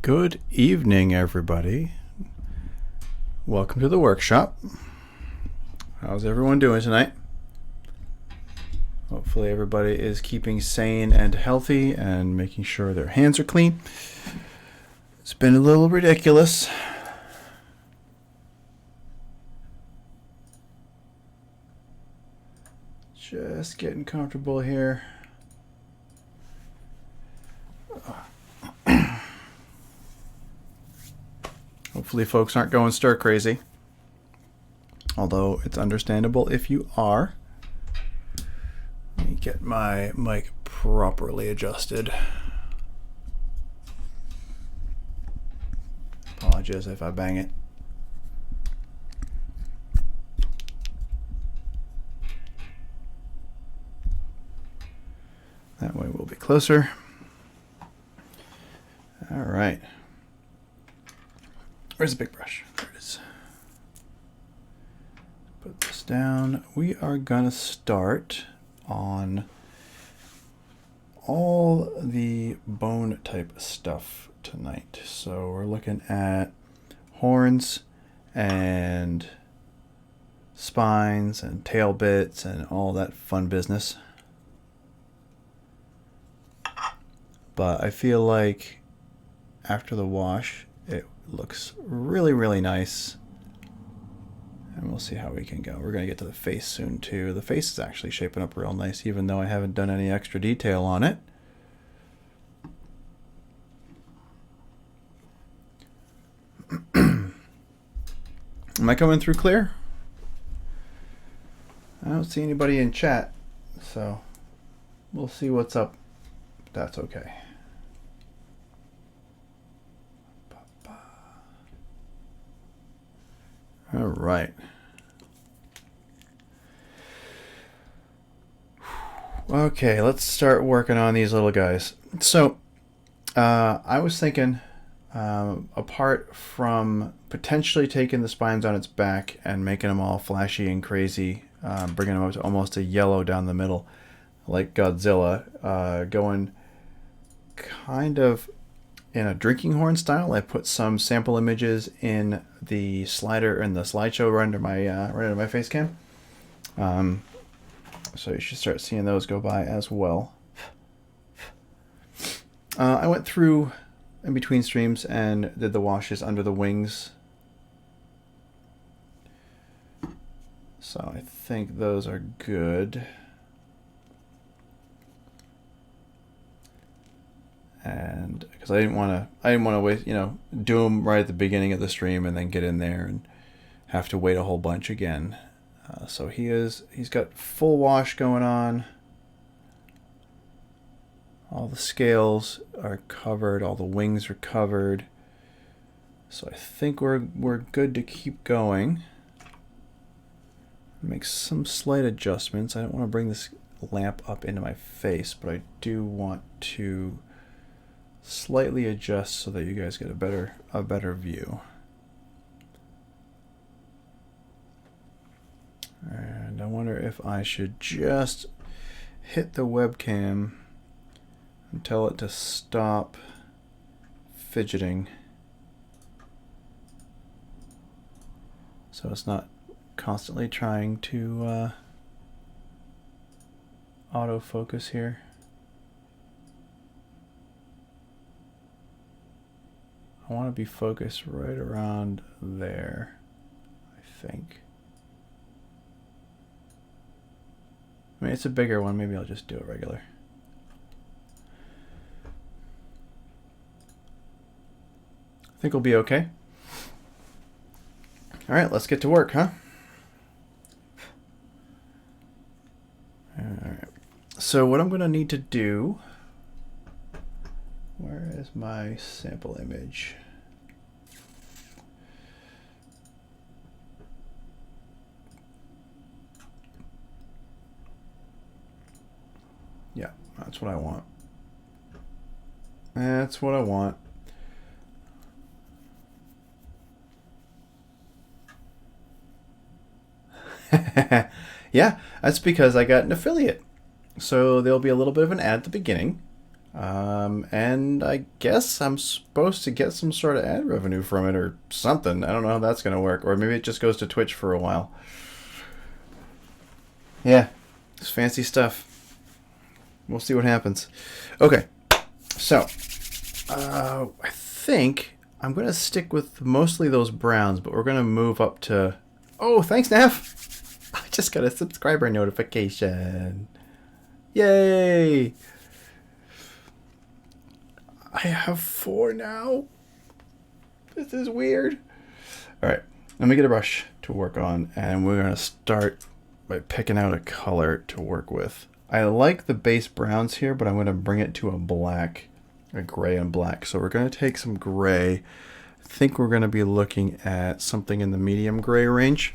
Good evening, everybody. Welcome to the workshop. How's everyone doing tonight? Hopefully everybody is keeping sane and healthy and making sure their hands are clean. It's been a little ridiculous. Just getting comfortable here. Hopefully folks aren't going stir crazy. Although it's understandable if you are. Let me get my mic properly adjusted. Apologize if I bang it. That way we'll be closer. All right. Where's the big brush? There it is. Put this down. We are going to start on all the bone type stuff tonight. So we're looking at horns and spines and tail bits and all that fun business. But I feel like after the wash, it looks really, really nice. And we'll see how we can go. We're going to get to the face soon, too. The face is actually shaping up real nice, even though I haven't done any extra detail on it. Am I coming through clear? I don't see anybody in chat, so we'll see what's up. That's okay. All right. Okay, let's start working on these little guys. So, I was thinking, apart from potentially taking the spines on its back and making them all flashy and crazy, bringing them up to almost a yellow down the middle, like Godzilla, going kind of in a drinking horn style. I put some sample images in the slider and the slideshow right under my face cam. So you should start seeing those go by as well. I went through in between streams and did the washes under the wings. So I think those are good. And because I didn't want to wait, do them right at the beginning of the stream and then get in there and have to wait a whole bunch again. So he's got full wash going on. All the scales are covered, all the wings are covered. So I think we're good to keep going. Make some slight adjustments. I don't want to bring this lamp up into my face, but I do want to slightly adjust so that you guys get a better view. And I wonder if I should just hit the webcam and tell it to stop fidgeting, so it's not constantly trying to autofocus here. I want to be focused right around there, I think. I mean, it's a bigger one. Maybe I'll just do it regular. I think we'll be okay. All right, let's get to work, huh? All right. So what I'm going to need to do... Where is my sample image? Yeah, that's what I want. That's what I want. Yeah, that's because I got an affiliate. So there'll be a little bit of an ad at the beginning. And I guess I'm supposed to get some sort of ad revenue from it or something. I don't know how that's going to work. Or maybe it just goes to Twitch for a while. Yeah, it's fancy stuff. We'll see what happens. Okay, so I think I'm going to stick with mostly those browns, but we're going to move up to... Oh, thanks, Neff! I just got a subscriber notification. Yay! I have 4 now. This is weird. All right, let me get a brush to work on, and we're going to start by picking out a color to work with. I like the base browns here, but I'm going to bring it to a black, a gray and black. So we're going to take some gray. I think we're going to be looking at something in the medium gray range.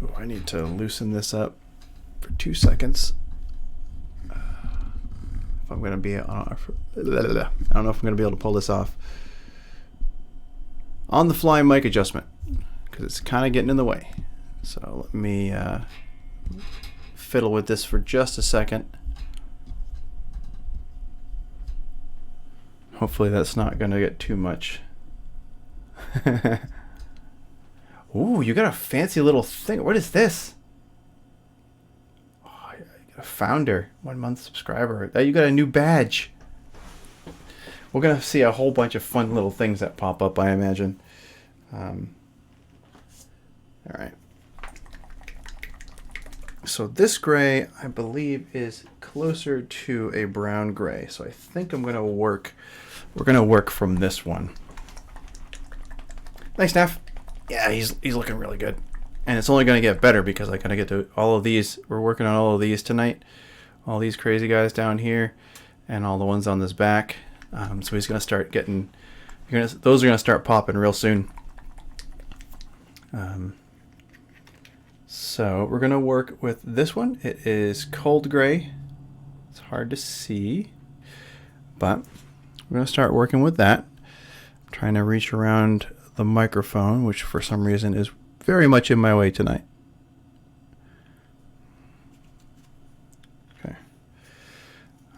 Ooh, I need to loosen this up for 2 seconds. If I'm going to be, I don't know if I'm going to be able to pull this off. On the fly mic adjustment, because it's kind of getting in the way. So let me fiddle with this for just a second. Hopefully that's not going to get too much. Ooh, you got a fancy little thing. What is this? Oh, you got a founder, 1 month subscriber. You got a new badge. We're going to see a whole bunch of fun little things that pop up, I imagine. All right. So this gray, I believe, is closer to a brown gray. So I think I'm going to work, we're going to work from this one. Thanks, Neff. Yeah, he's looking really good. And it's only going to get better because I kind of get to all of these. We're working on all of these tonight. All these crazy guys down here and all the ones on this back. So he's going to start getting, those are going to start popping real soon. So we're going to work with this one. It is cold gray. It's hard to see, but we're going to start working with that. I'm trying to reach around the microphone, which for some reason is very much in my way tonight. Okay.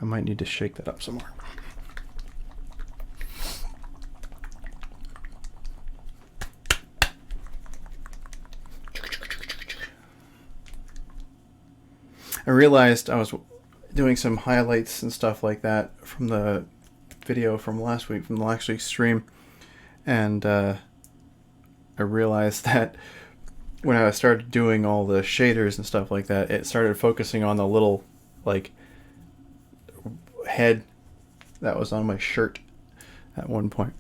I might need to shake that up some more. I realized I was doing some highlights and stuff like that from the video from last week, from the last week's stream, and I realized that when I started doing all the shaders and stuff like that, it started focusing on the little, like, head that was on my shirt at one point.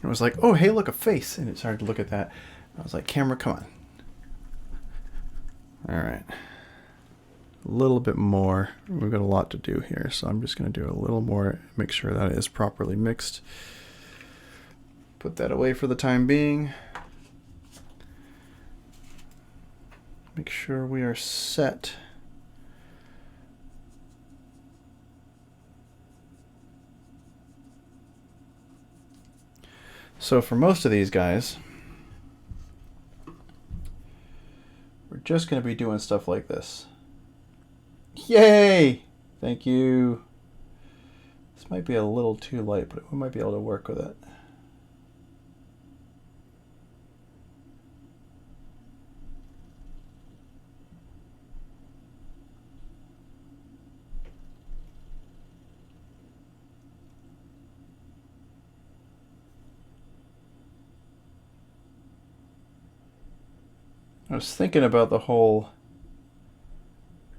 It was like, oh, hey, look, a face, and it started to look at that. I was like, camera, come on. All right. A little bit more. We've got a lot to do here, so I'm just going to do a little more, make sure that it is properly mixed. Put that away for the time being. Make sure we are set. So for most of these guys, we're just going to be doing stuff like this. Yay! Thank you. This might be a little too light, but we might be able to work with it. I was thinking about the whole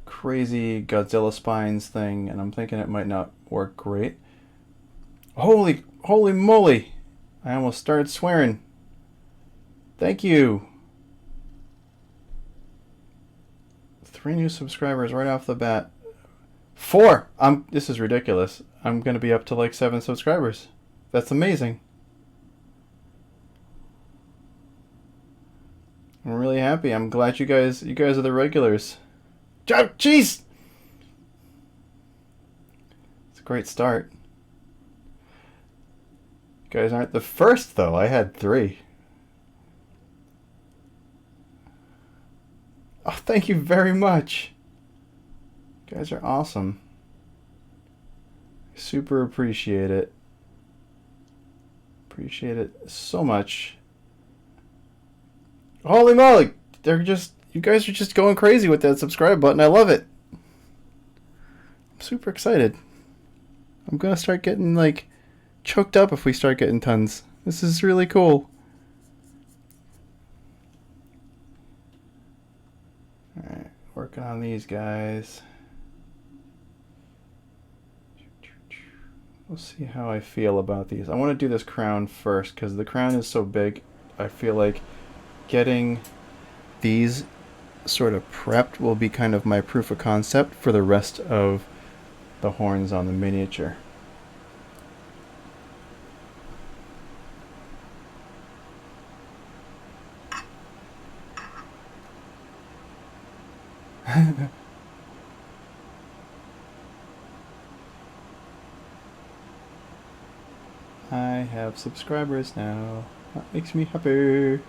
crazy Godzilla spines thing, and I'm thinking it might not work great. Holy moly! I almost started swearing. Thank you. 3 new subscribers right off the bat. 4! This is ridiculous. I'm gonna be up to like 7 subscribers. That's amazing. I'm really happy. I'm glad you guys are the regulars. Jeez! It's a great start. You guys aren't the first, though. I had 3. Oh, thank you very much. You guys are awesome. Super appreciate it. Appreciate it so much. Holy moly! You guys are just going crazy with that subscribe button. I love it. I'm super excited. I'm gonna start getting like choked up if we start getting tons. This is really cool. Alright, working on these guys. We'll see how I feel about these. I want to do this crown first because the crown is so big. I feel like getting these sort of prepped will be kind of my proof of concept for the rest of the horns on the miniature. I have subscribers now. That makes me happy.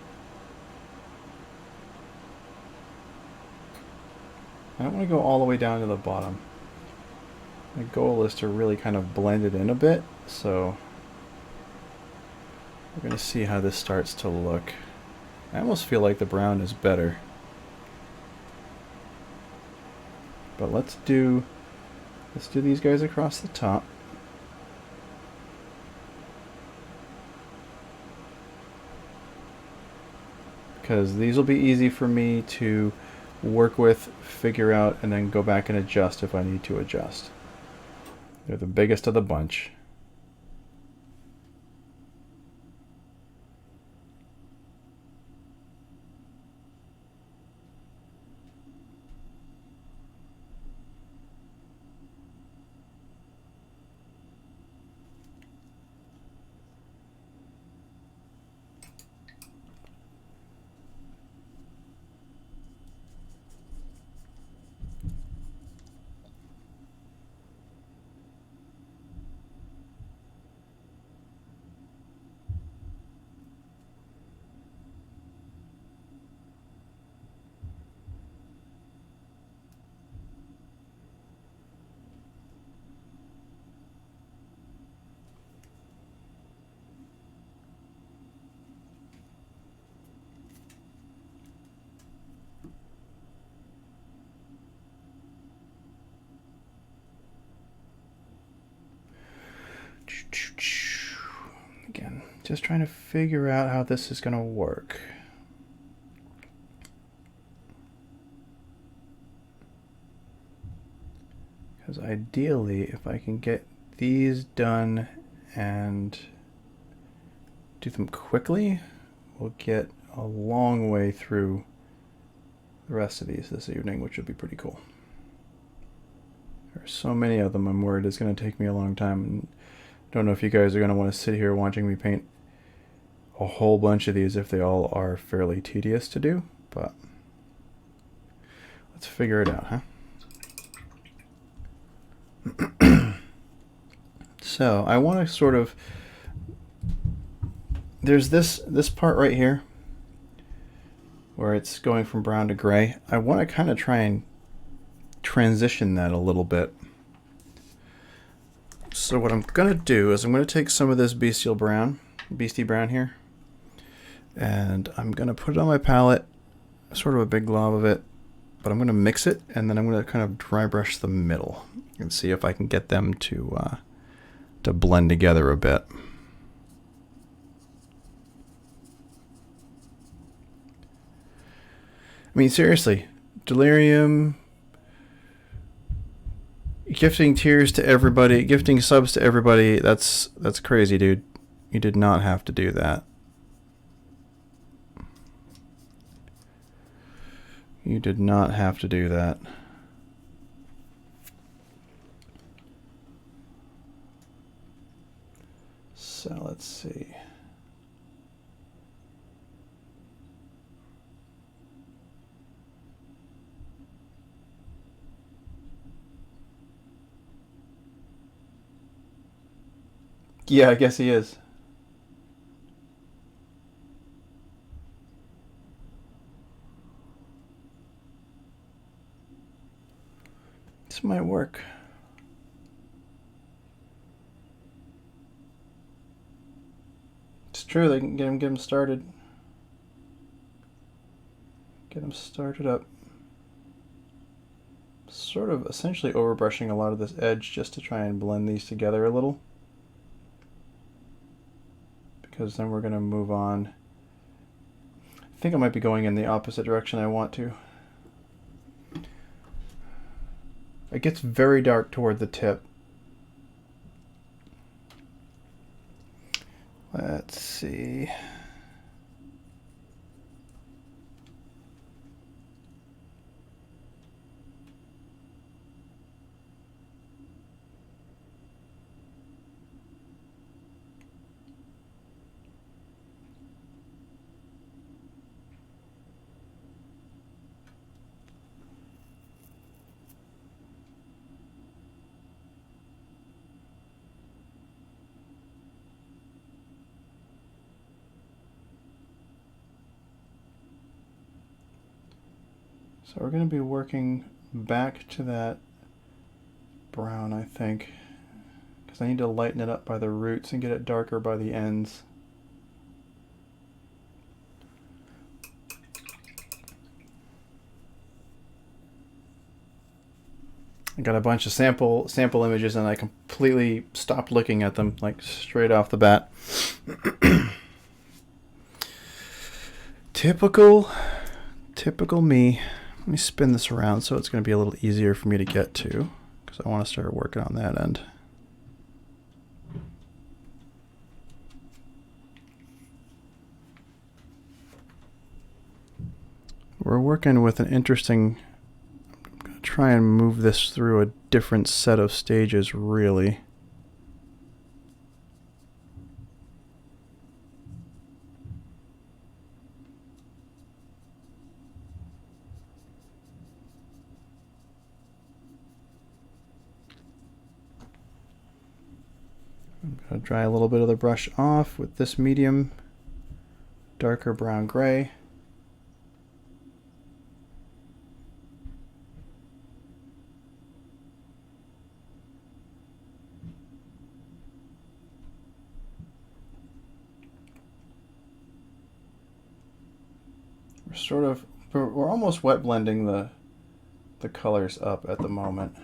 I don't want to go all the way down to the bottom. My goal is to really kind of blend it in a bit, so we're going to see how this starts to look. I almost feel like the brown is better. But let's do these guys across the top. Because these will be easy for me to work with, figure out, and then go back and adjust if I need to adjust. They're the biggest of the bunch. Again, just trying to figure out how this is going to work. Because ideally, if I can get these done and do them quickly, we'll get a long way through the rest of these this evening, which will be pretty cool. There are so many of them, I'm worried it's going to take me a long time. And I don't know if you guys are going to want to sit here watching me paint a whole bunch of these if they all are fairly tedious to do, but let's figure it out, huh? So I want to sort of, there's this part right here where it's going from brown to gray. I want to kind of try and transition that a little bit. So what I'm going to do is I'm going to take some of this beastie brown here, and I'm going to put it on my palette, sort of a big glob of it, but I'm going to mix it, and then I'm going to kind of dry brush the middle and see if I can get them to blend together a bit. I mean, seriously, Delirium, gifting tears to everybody, gifting subs to everybody, that's crazy, dude. You did not have to do that. You did not have to do that. So let's see. Yeah, I guess he is. This might work. true. They can get him started. Get him started up. Sort of essentially overbrushing a lot of this edge just to try and blend these together a little. Because then we're going to move on. I think I might be going in the opposite direction I want to. It gets very dark toward the tip. Let's see. So we're going to be working back to that brown, I think, because I need to lighten it up by the roots and get it darker by the ends. I got a bunch of sample images and I completely stopped looking at them, like straight off the bat. Typical me. Let me spin this around so it's going to be a little easier for me to get to, because I want to start working on that end. We're working with an interesting... I'm going to try and move this through a different set of stages, really. I'm going to dry a little bit of the brush off with this medium, darker brown gray. We're almost wet blending the colors up at the moment.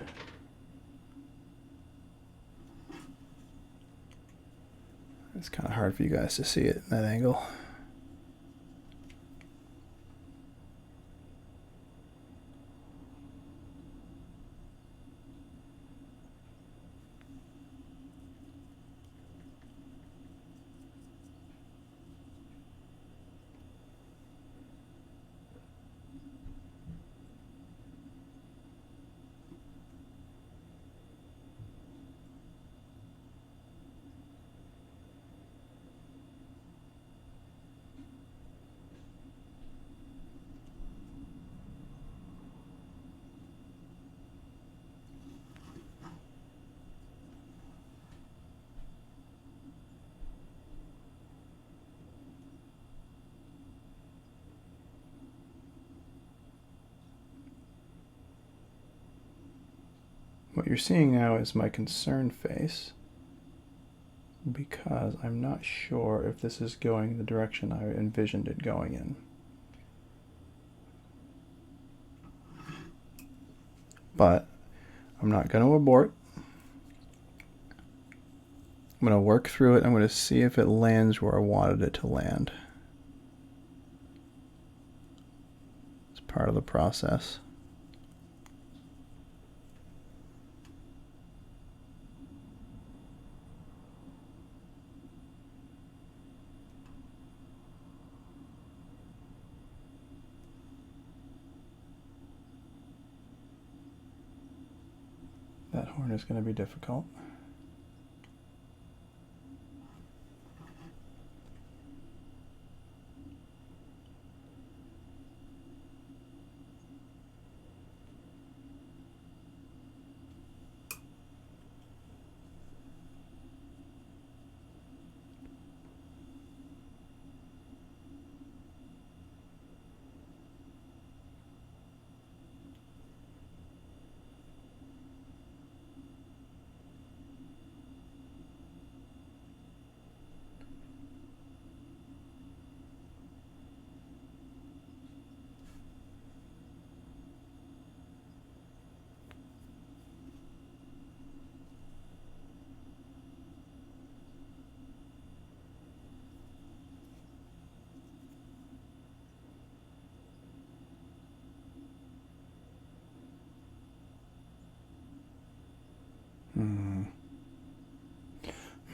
It's kind of hard for you guys to see it in that angle. What you're seeing now is my concern face, because I'm not sure if this is going the direction I envisioned it going in. But I'm not going to abort. I'm going to work through it. I'm going to see if it lands where I wanted it to land. It's part of the process. That horn is going to be difficult.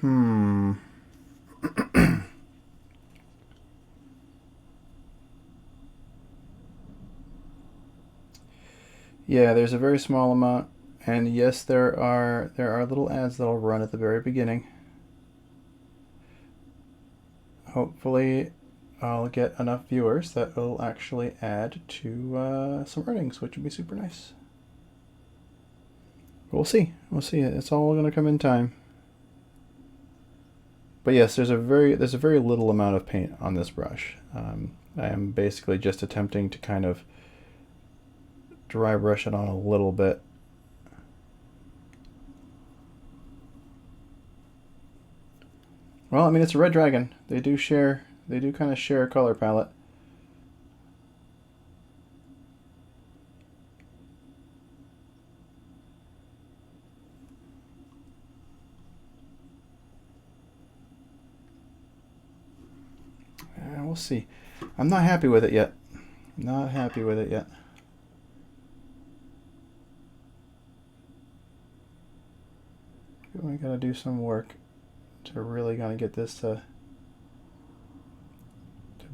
Hmm. Yeah, there's a very small amount, and yes, there are little ads that'll run at the very beginning. Hopefully, I'll get enough viewers that will actually add to some earnings, which would be super nice. We'll see. We'll see. It's all going to come in time. But yes, there's a very little amount of paint on this brush. I am basically just attempting to kind of dry brush it on a little bit. Well, I mean, it's a red dragon. They do kind of share a color palette. We'll see. I'm not happy with it yet. Not happy with it yet. We gotta do some work to really gonna get this to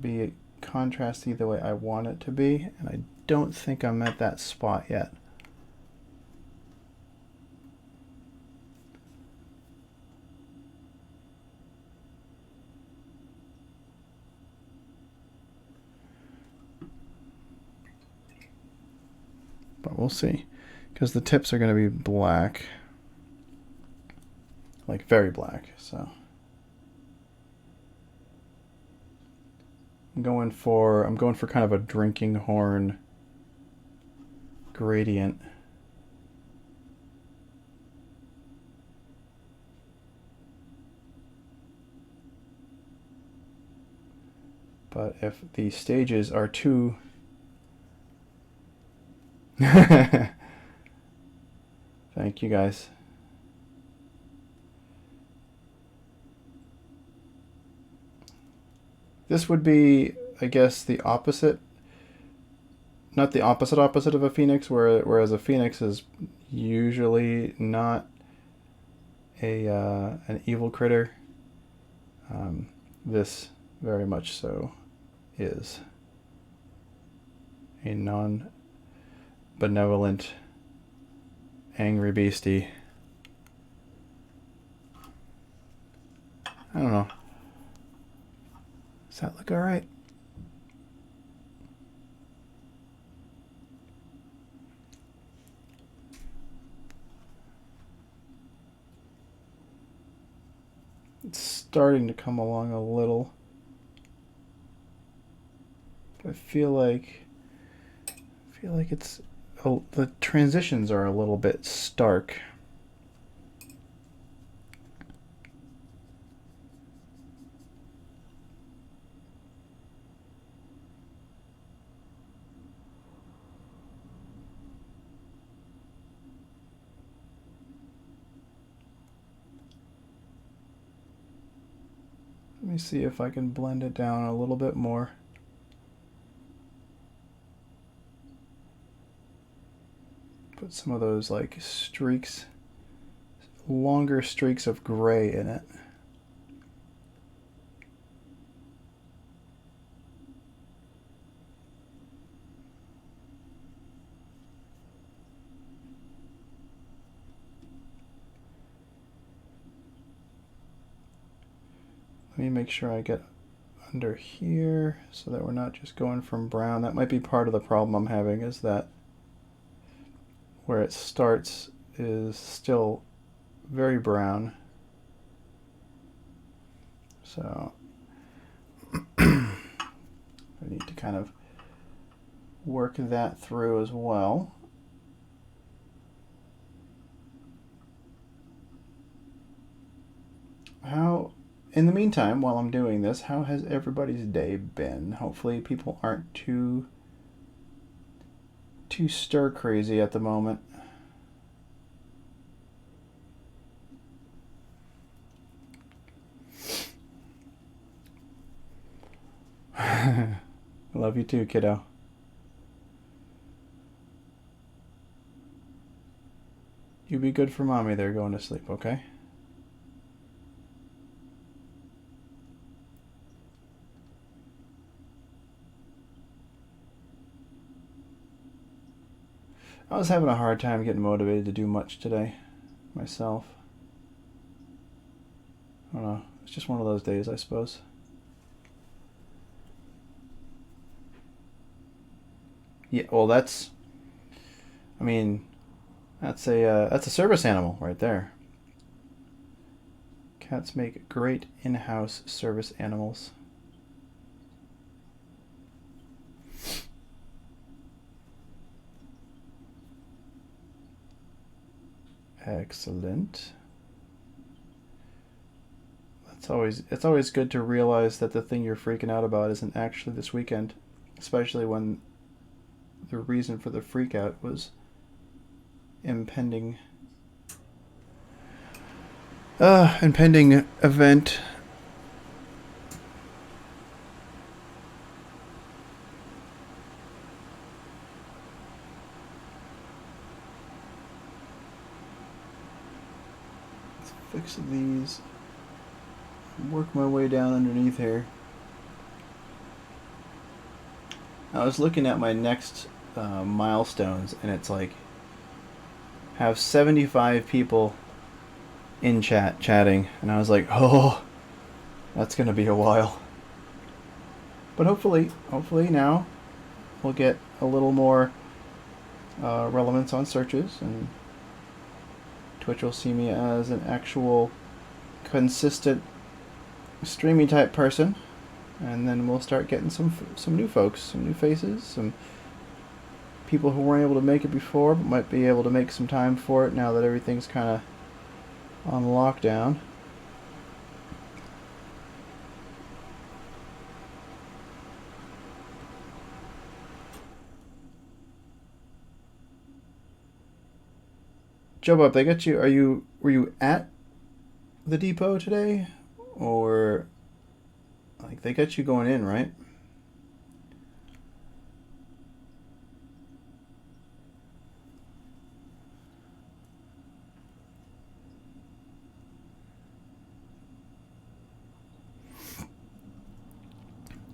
be contrasty the way I want it to be, and I don't think I'm at that spot yet. But we'll see, because the tips are going to be black, like very black. So I'm going for kind of a drinking horn gradient. But if the stages are too thank you guys. This would be, I guess, the opposite. Not the opposite of a phoenix, whereas a phoenix is usually not an evil critter. This very much so is a non-benevolent, angry beastie. I don't know. Does that look alright? It's starting to come along a little. I feel like it's the transitions are a little bit stark. Let me see if I can blend it down a little bit more. Put some of those like streaks, longer streaks of gray in it. Let me make sure I get under here so that we're not just going from brown. That might be part of the problem I'm having, is that where it starts is still very brown. So I need to kind of work that through as well. In the meantime, while I'm doing this, how has everybody's day been? Hopefully people aren't too stir crazy at the moment. I love you too, kiddo. You be good for mommy there going to sleep, okay? I was having a hard time getting motivated to do much today myself. I don't know. It's just one of those days, I suppose. Yeah, well, that's. I mean, that's a service animal right there. Cats make great in-house service animals. Excellent. It's always good to realize that the thing you're freaking out about isn't actually this weekend, especially when the reason for the freak out was impending impending event. Let's fix these. Work my way down underneath here. I was looking at my next milestones, and it's like have 75 people in chatting, and I was like, oh, that's gonna be a while. But hopefully now we'll get a little more relevance on searches, and Twitch will see me as an actual consistent streaming type person, and then we'll start getting some new folks, some new faces, some people who weren't able to make it before but might be able to make some time for it now that everything's kind of on lockdown. Joe Bob, they got you. Were you at the depot today, or like they got you going in, right?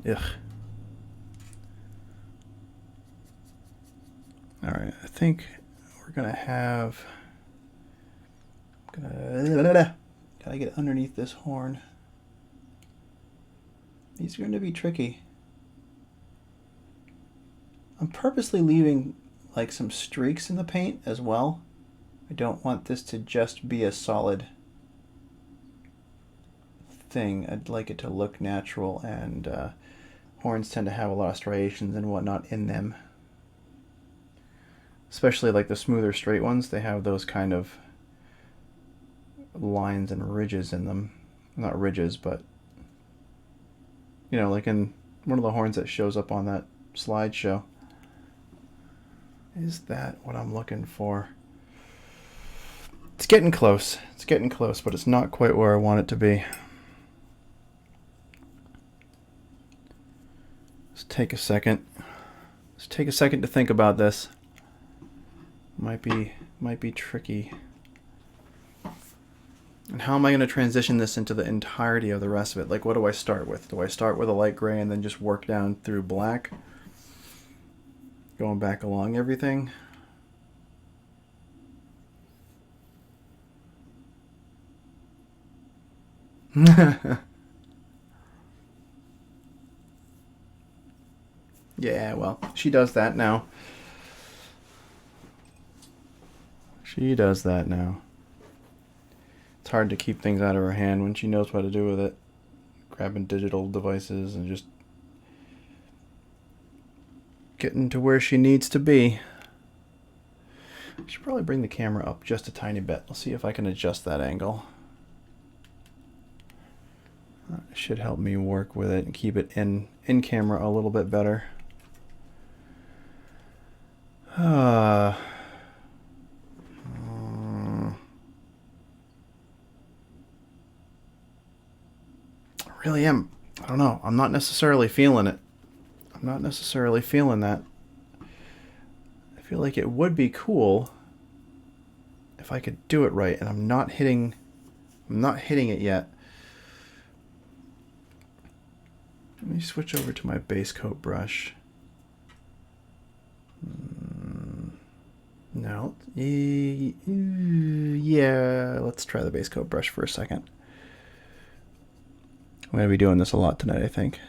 Ugh. All right, I think we're gonna have. Gotta get underneath this horn. These are going to be tricky. I'm purposely leaving like some streaks in the paint as well. I don't want this to just be a solid thing. I'd like it to look natural, and horns tend to have a lot of striations and whatnot in them. Especially like the smoother straight ones, they have those kind of lines and ridges in them. Not ridges, but you know, like in one of the horns that shows up on that slideshow. Is that what I'm looking for? It's getting close. It's getting close, but it's not quite where I want it to be. Let's take a second. Let's take a second to think about this. Might be tricky. And how am I going to transition this into the entirety of the rest of it? Like, what do I start with? Do I start with a light gray and then just work down through black? Going back along everything? Yeah, well, she does that now. She does that now. It's hard to keep things out of her hand when she knows what to do with it. Grabbing digital devices and just getting to where she needs to be. I should probably bring the camera up just a tiny bit. I'll see if I can adjust that angle. That should help me work with it and keep it in camera a little bit better. I really am. I don't know. I'm not necessarily feeling it. I'm not necessarily feeling that. I feel like it would be cool if I could do it right, and I'm not hitting it yet. Let me switch over to my base coat brush. No. Yeah, let's try the base coat brush for a second. I'm going to be doing this a lot tonight, I think.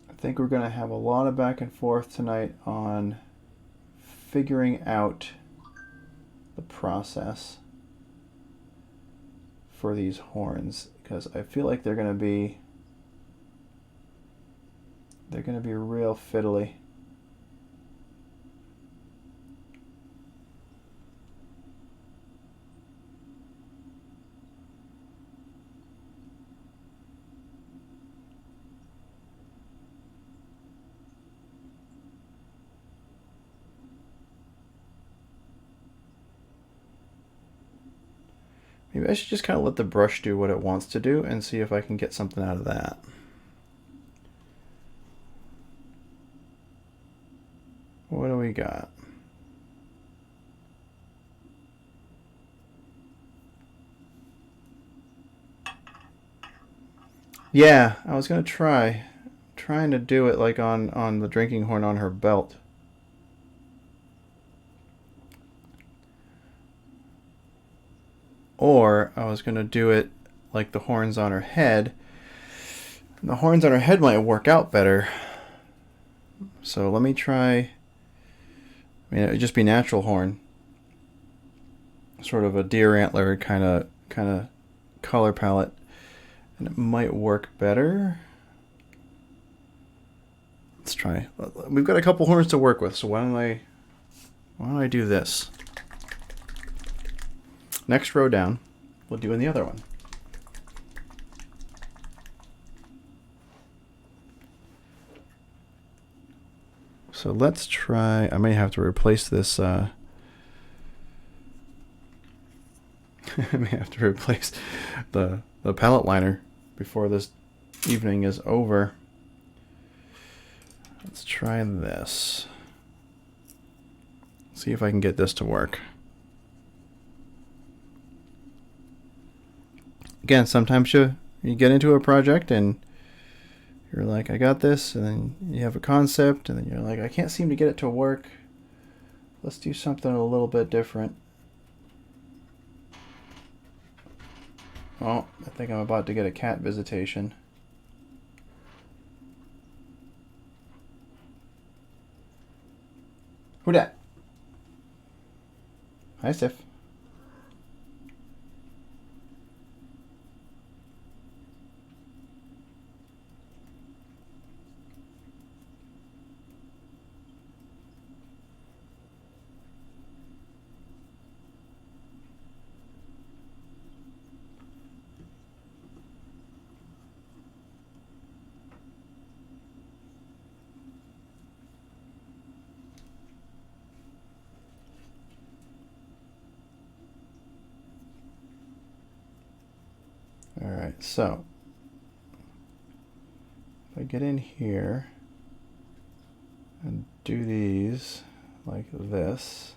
I think we're going to have a lot of back and forth tonight on figuring out the process for these horns, because I feel like they're going to be real fiddly. Maybe I should just kind of let the brush do what it wants to do and see if I can get something out of that. What do we got? Yeah, I was going to trying to do it like on the drinking horn on her belt. Or I was going to do it like the horns on her head. And the horns on her head might work out better. So let me try. I mean, it would just be natural horn. Sort of a deer antler kind of color palette. And it might work better. Let's try. We've got a couple horns to work with, so why don't I do this? Next row down, we'll do in the other one. So let's try. I may have to replace this. I may have to replace the palette liner before this evening is over. Let's try this. See if I can get this to work. Again, sometimes you get into a project and you're like, I got this, and then you have a concept, and then you're like, I can't seem to get it to work. Let's do something a little bit different. Oh, I think I'm about to get a cat visitation. Who dat? Hi, Steph. All right, so if I get in here and do these like this,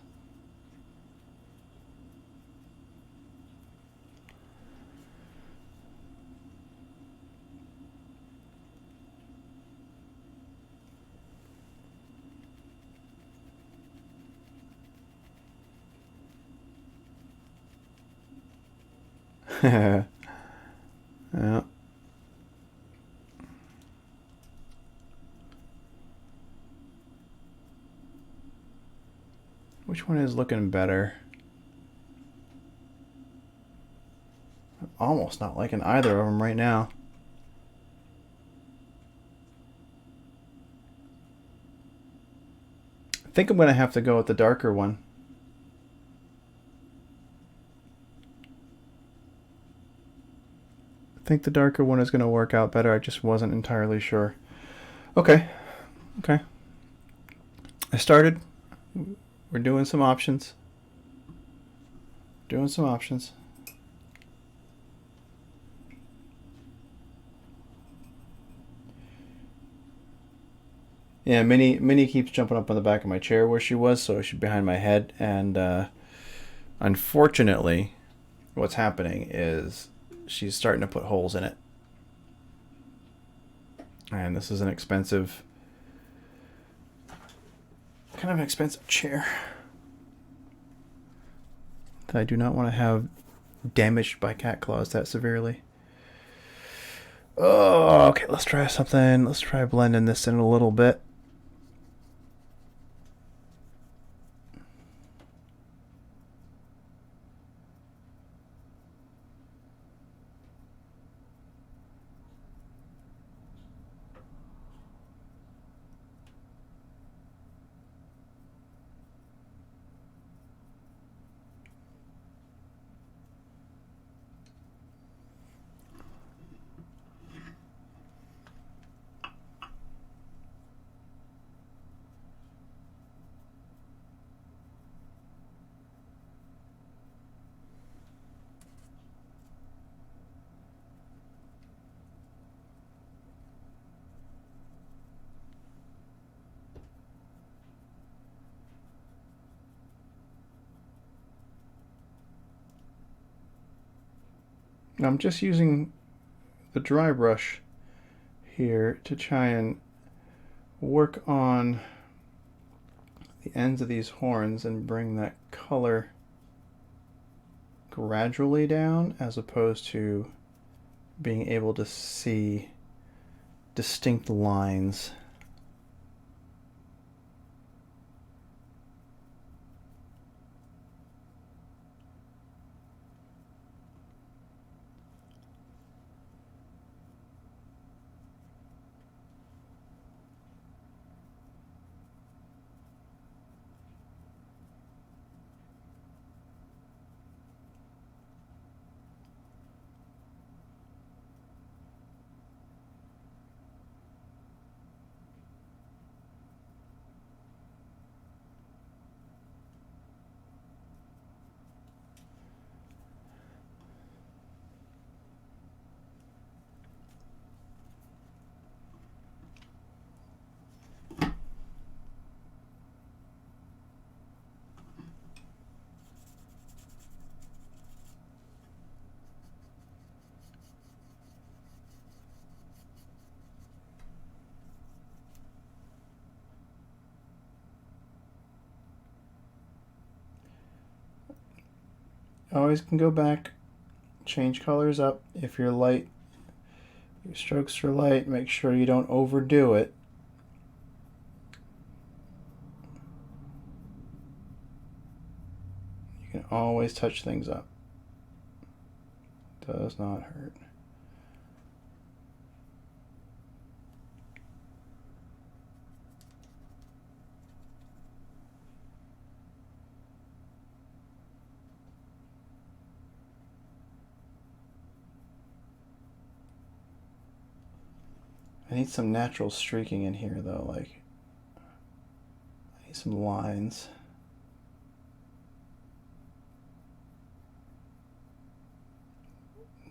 yeah. Which one is looking better? I'm almost not liking either of them right now. I think I'm going to have to go with the darker one. I think the darker one is going to work out better. I just wasn't entirely sure. Okay. I started. We're doing some options. Doing some options. Yeah, Minnie keeps jumping up on the back of my chair where she was, so she's behind my head. And unfortunately, what's happening is she's starting to put holes in it. And this is an expensive, kind of an expensive chair that I do not want to have damaged by cat claws that severely. Oh, okay, let's try something. Let's try blending this in a little bit. I'm just using the dry brush here to try and work on the ends of these horns and bring that color gradually down, as opposed to being able to see distinct lines. Always can go back, change colors up. If you're light, your strokes are light, make sure you don't overdo it. You can always touch things up. Does not hurt. I need some natural streaking in here though, like I need some lines.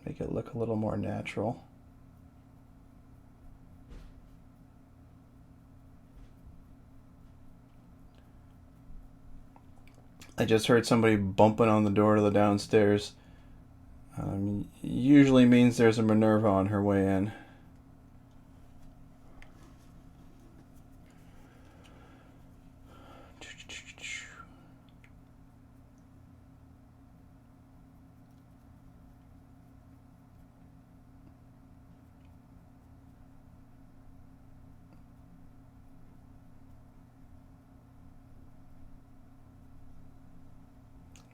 Make it look a little more natural. I just heard somebody bumping on the door to the downstairs. Usually means there's a Minerva on her way in.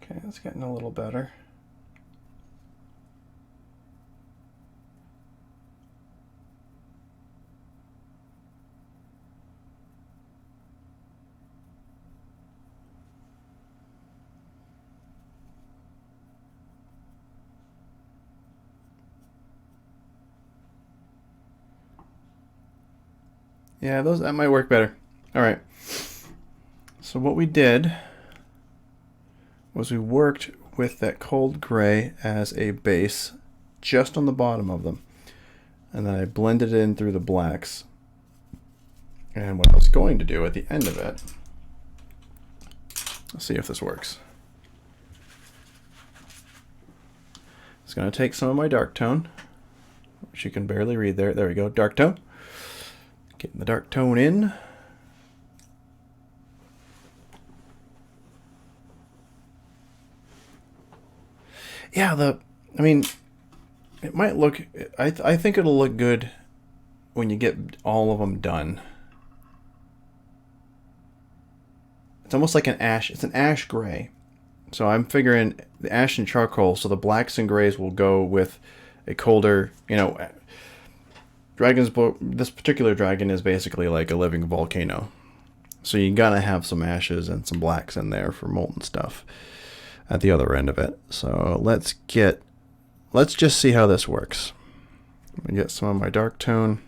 Okay, that's getting a little better. Yeah, that might work better. All right. So what we did was we worked with that cold gray as a base just on the bottom of them. And then I blended it in through the blacks. And what I was going to do at the end of it, let's see if this works. It's going to take some of my dark tone, which you can barely read there. There we go, dark tone. Getting the dark tone in. Yeah, I mean, it might look, I think it'll look good when you get all of them done. It's almost like an ash, it's an ash gray. So I'm figuring the ash and charcoal, so the blacks and grays will go with a colder, you know, this particular dragon is basically like a living volcano. So you gotta have some ashes and some blacks in there for molten stuff at the other end of it. So let's just see how this works. Let me get some of my dark tone.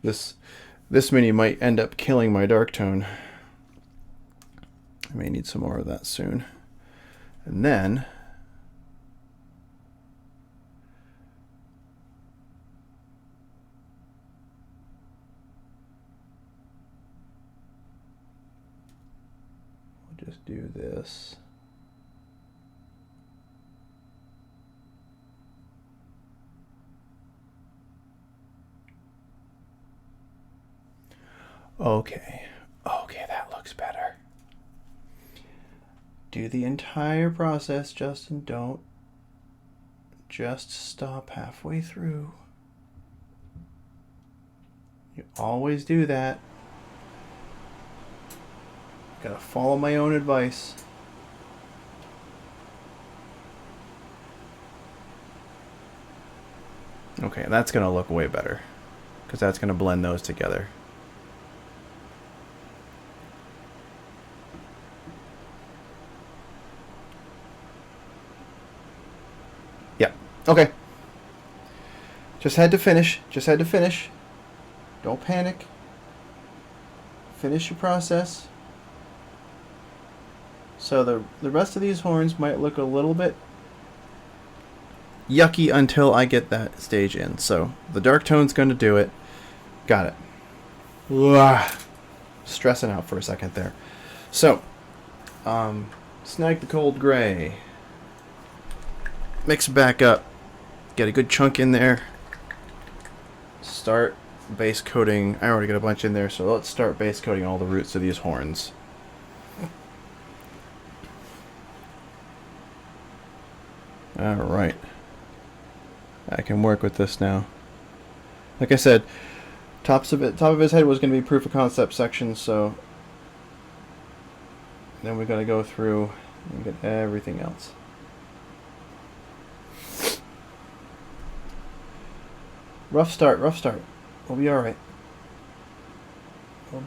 This mini might end up killing my dark tone. I may need some more of that soon. And then we'll just do this. Okay, that looks better. Do the entire process, Justin. Don't just stop halfway through. You always do that. Gotta follow my own advice. Okay, that's gonna look way better, because that's gonna blend those together. Okay. Just had to finish. Don't panic. Finish your process. So the rest of these horns might look a little bit yucky until I get that stage in. So the dark tone's going to do it. Got it. Ugh. Stressing out for a second there. So, snag the cold gray. Mix it back up. Get a good chunk in there. Start base coating. I already got a bunch in there, so let's start base coating all the roots of these horns. Alright. I can work with this now. Like I said, top of his head was going to be proof of concept section, so then we got to go through and get everything else. Rough start. We'll be alright. Let's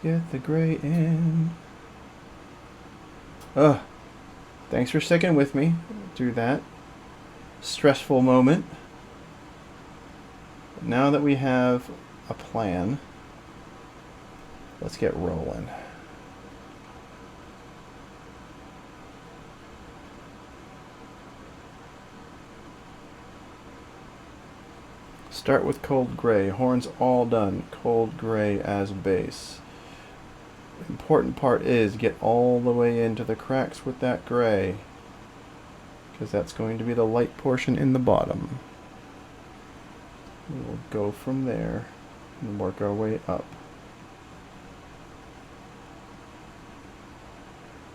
get the gray in. Thanks for sticking with me through that stressful moment. Now that we have a plan, let's get rolling. Start with cold gray. Horns all done. Cold gray as base. Important part is get all the way into the cracks with that gray, because that's going to be the light portion in the bottom. We will go from there and work our way up.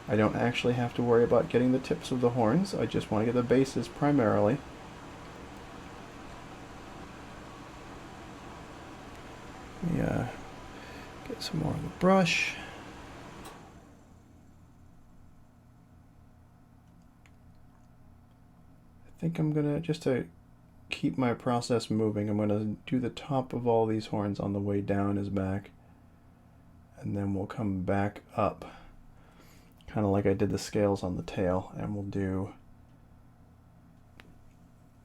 I don't actually have to worry about getting the tips of the horns. I just want to get the bases primarily. Yeah, get some more of the brush. I think I'm gonna, just to keep my process moving, I'm gonna do the top of all these horns on the way down his back, and then we'll come back up, kind of like I did the scales on the tail, and we'll do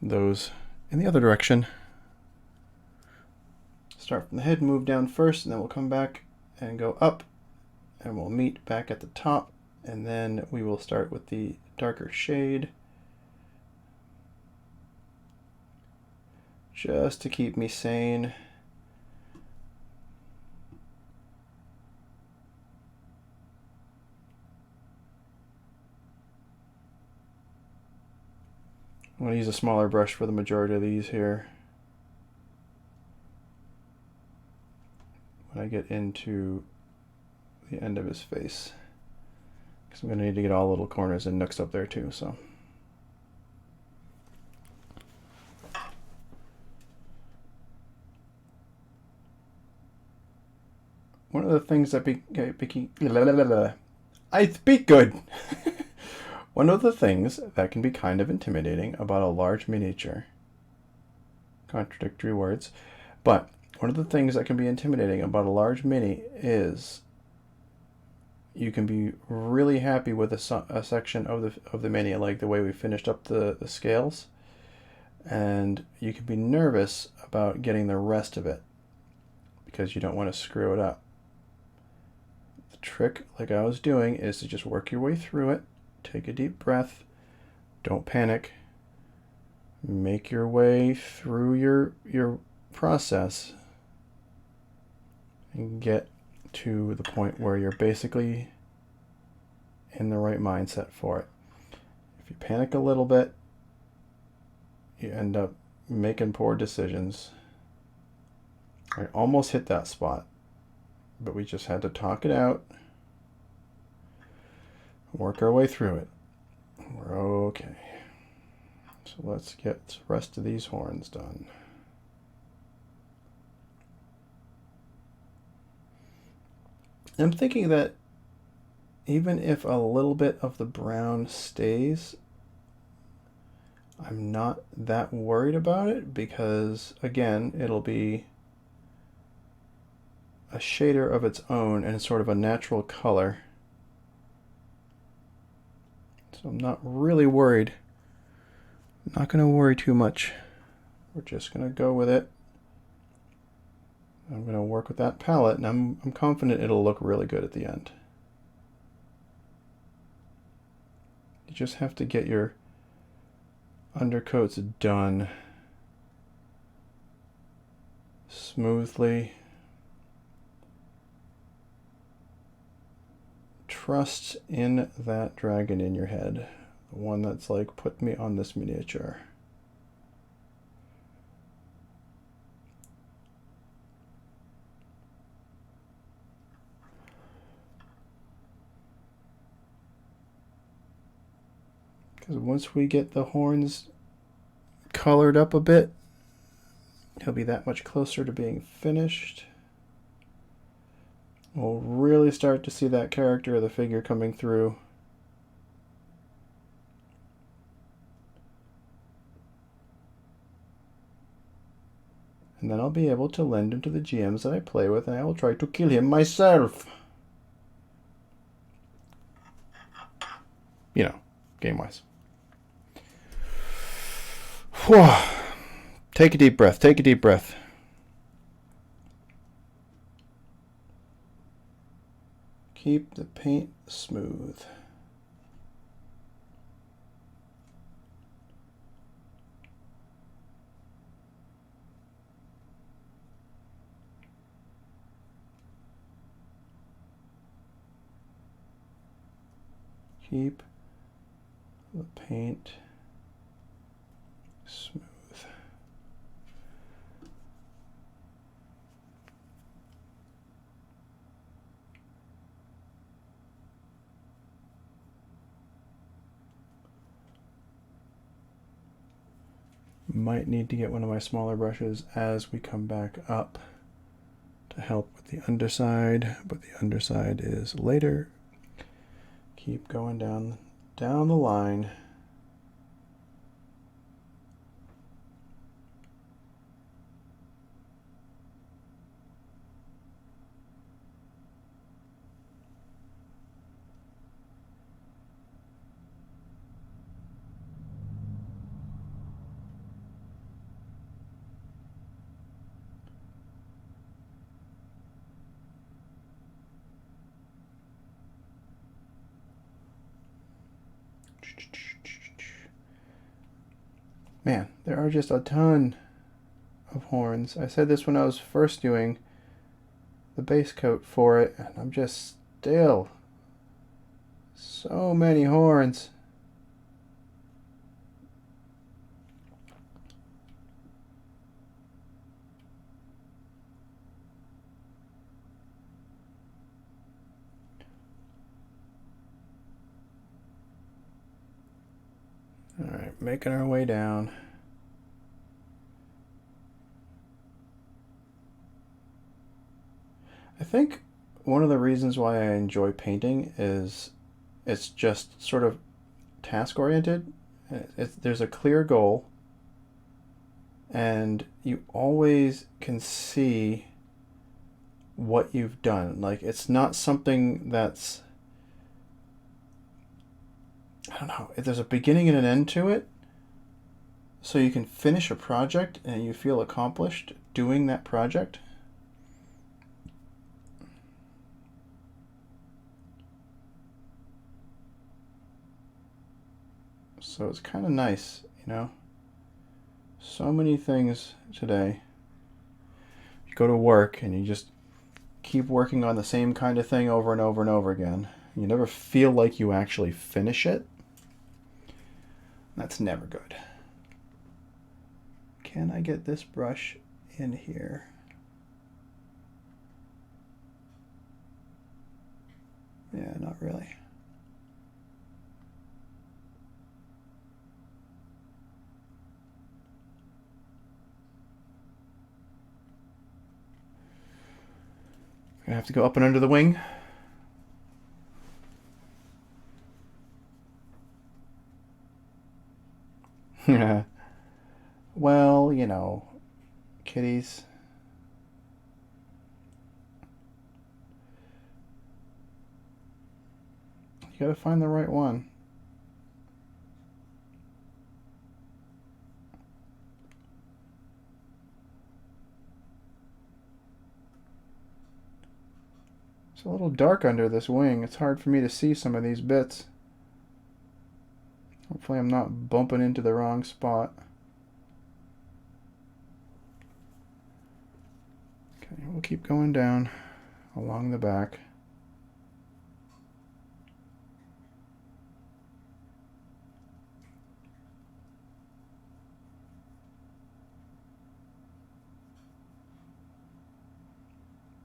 those in the other direction. Start from the head, move down first, and then we'll come back and go up, and we'll meet back at the top, and then we will start with the darker shade, just to keep me sane. I'm going to use a smaller brush for the majority of these here. When I get into the end of his face, because I'm going to need to get all the little corners and nooks up there too. So one of the things that I speak good. One of the things that can be kind of intimidating about a large miniature, contradictory words, but one of the things that can be intimidating about a large mini is you can be really happy with a section of the mini, like the way we finished up the scales, and you can be nervous about getting the rest of it because you don't want to screw it up. The trick, like I was doing, is to just work your way through it. Take a deep breath. Don't panic. Make your way through your process and get to the point where you're basically in the right mindset for it. If you panic a little bit, you end up making poor decisions. I almost hit that spot, but we just had to talk it out. Work our way through it. We're okay. So let's get the rest of these horns done. I'm thinking that even if a little bit of the brown stays, I'm not that worried about it because, again, it'll be a shader of its own and it's sort of a natural color. So I'm not really worried. I'm not going to worry too much. We're just going to go with it. I'm going to work with that palette, and I'm confident it'll look really good at the end. You just have to get your undercoats done smoothly. Trust in that dragon in your head, the one that's like, put me on this miniature. Because once we get the horns colored up a bit, he'll be that much closer to being finished. We'll really start to see that character of the figure coming through. And then I'll be able to lend him to the GMs that I play with, and I will try to kill him myself. You know, game-wise. Take a deep breath. Take a deep breath. Keep the paint smooth. Keep the paint smooth. Might need to get one of my smaller brushes as we come back up to help with the underside, but the underside is later. Keep going down the line. Man, there are just a ton of horns. I said this when I was first doing the base coat for it, and I'm just still so many horns. Alright, making our way down. I think one of the reasons why I enjoy painting is it's just sort of task oriented. There's a clear goal, and you always can see what you've done. Like, it's not something that's, I don't know, if there's a beginning and an end to it, so you can finish a project and you feel accomplished doing that project. So it's kind of nice, you know. So many things today. You go to work and you just keep working on the same kind of thing over and over and over again. You never feel like you actually finish it. That's never good. Can I get this brush in here? Yeah, not really. Gonna have to go up and under the wing. Well, you know, kitties. You gotta find the right one. It's a little dark under this wing. It's hard for me to see some of these bits. Hopefully I'm not bumping into the wrong spot. Okay, we'll keep going down along the back.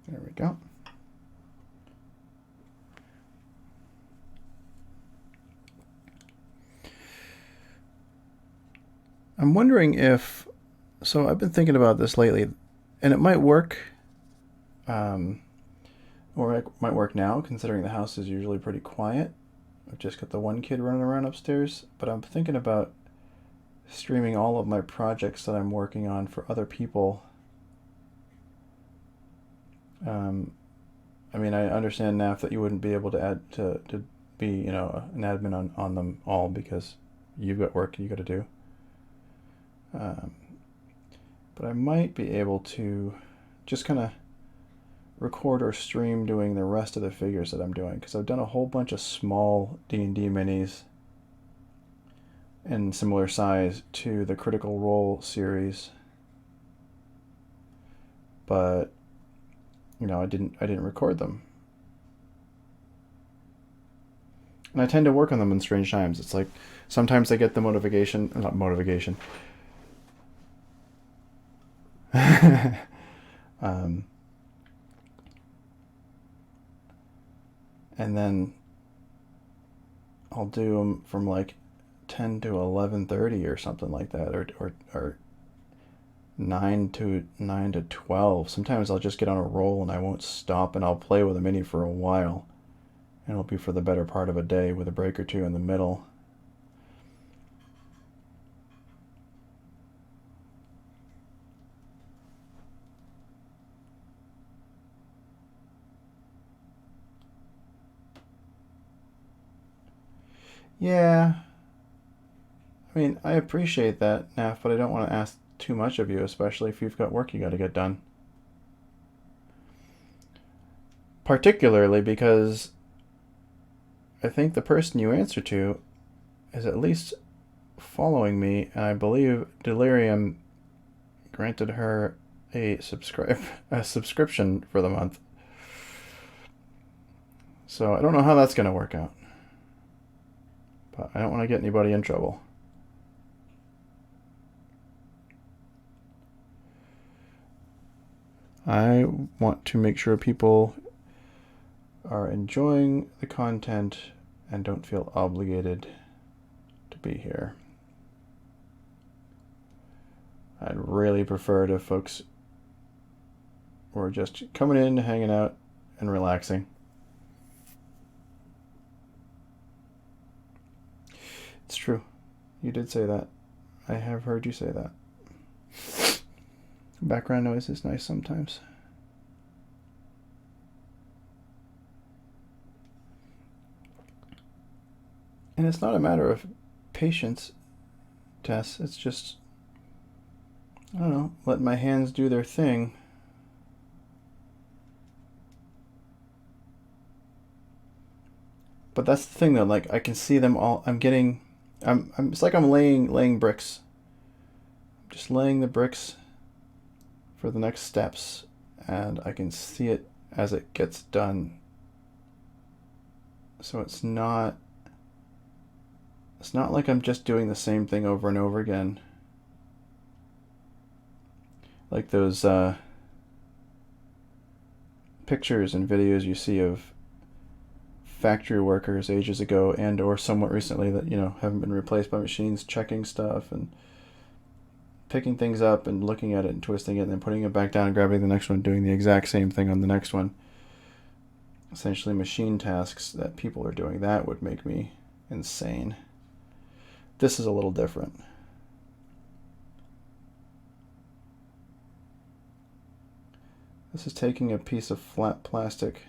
There we go. I'm wondering if, so I've been thinking about this lately, and it might work, or it might work now, considering the house is usually pretty quiet. I've just got the one kid running around upstairs, but I'm thinking about streaming all of my projects that I'm working on for other people. I mean, I understand, Naf, that you wouldn't be able to add to be, you know, an admin on them all because you've got work you got to do. Um, but I might be able to just kind of record or stream doing the rest of the figures that I'm doing, because I've done a whole bunch of small D&D minis in similar size to the Critical Role series, but you know, I didn't record them, and I tend to work on them in strange times. It's like sometimes I get the motivation, not motivation. um, and then I'll do them from like 10 to 11:30 or something like that, or 9 to 12. Sometimes I'll just get on a roll and I won't stop, and I'll play with a mini for a while, and it'll be for the better part of a day with a break or two in the middle. Yeah, I mean, I appreciate that, Naf, but I don't want to ask too much of you, especially if you've got work you got to get done. Particularly because I think the person you answer to is at least following me, and I believe Delirium granted her a subscription for the month. So I don't know how that's going to work out. But I don't want to get anybody in trouble. I want to make sure people are enjoying the content and don't feel obligated to be here. I'd really prefer it if folks were just coming in, hanging out, and relaxing. It's true. You did say that. I have heard you say that. Background noise is nice sometimes. And it's not a matter of patience, Tess. It's just, I don't know, let my hands do their thing. But that's the thing though, like I can see them all. It's like I'm laying bricks. I'm just laying the bricks for the next steps, and I can see it as it gets done. So it's not like I'm just doing the same thing over and over again. Like those pictures and videos you see of factory workers ages ago and or somewhat recently that, haven't been replaced by machines, checking stuff and picking things up and looking at it and twisting it and then putting it back down and grabbing the next one, doing the exact same thing on the next one. Essentially machine tasks that people are doing. That would make me insane. This is a little different. This is taking a piece of flat plastic.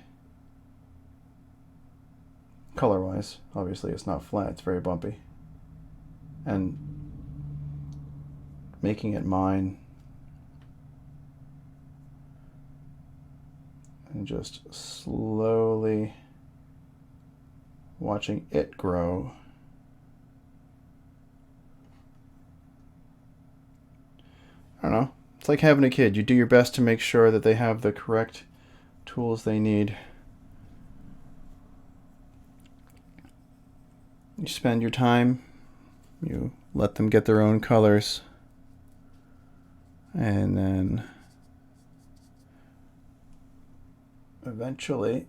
Color-wise, obviously it's not flat, it's very bumpy. And making it mine. And just slowly watching it grow. I don't know. It's like having a kid. You do your best to make sure that they have the correct tools they need. You spend your time, you let them get their own colors, and then eventually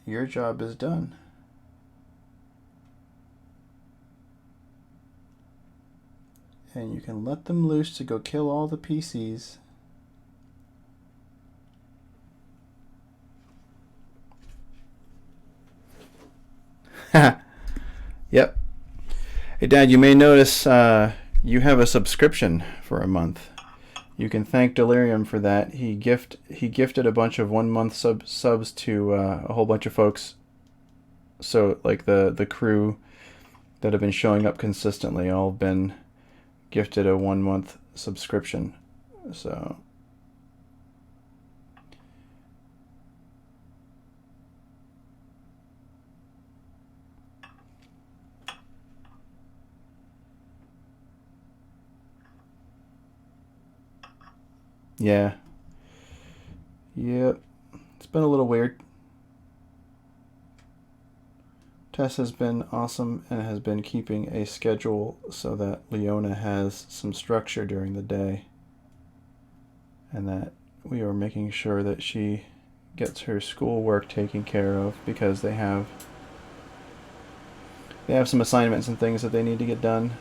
your job is done. And you can let them loose to go kill all the PCs. Yep. Hey, Dad, you may notice you have a subscription for a month. You can thank Delirium for that. He gifted a bunch of 1 month subs to a whole bunch of folks. So like the crew that have been showing up consistently all been gifted a 1 month subscription. So yeah. Yep. It's been a little weird. Tess has been awesome and has been keeping a schedule so that Leona has some structure during the day. And that we are making sure that she gets her schoolwork taken care of because they have some assignments and things that they need to get done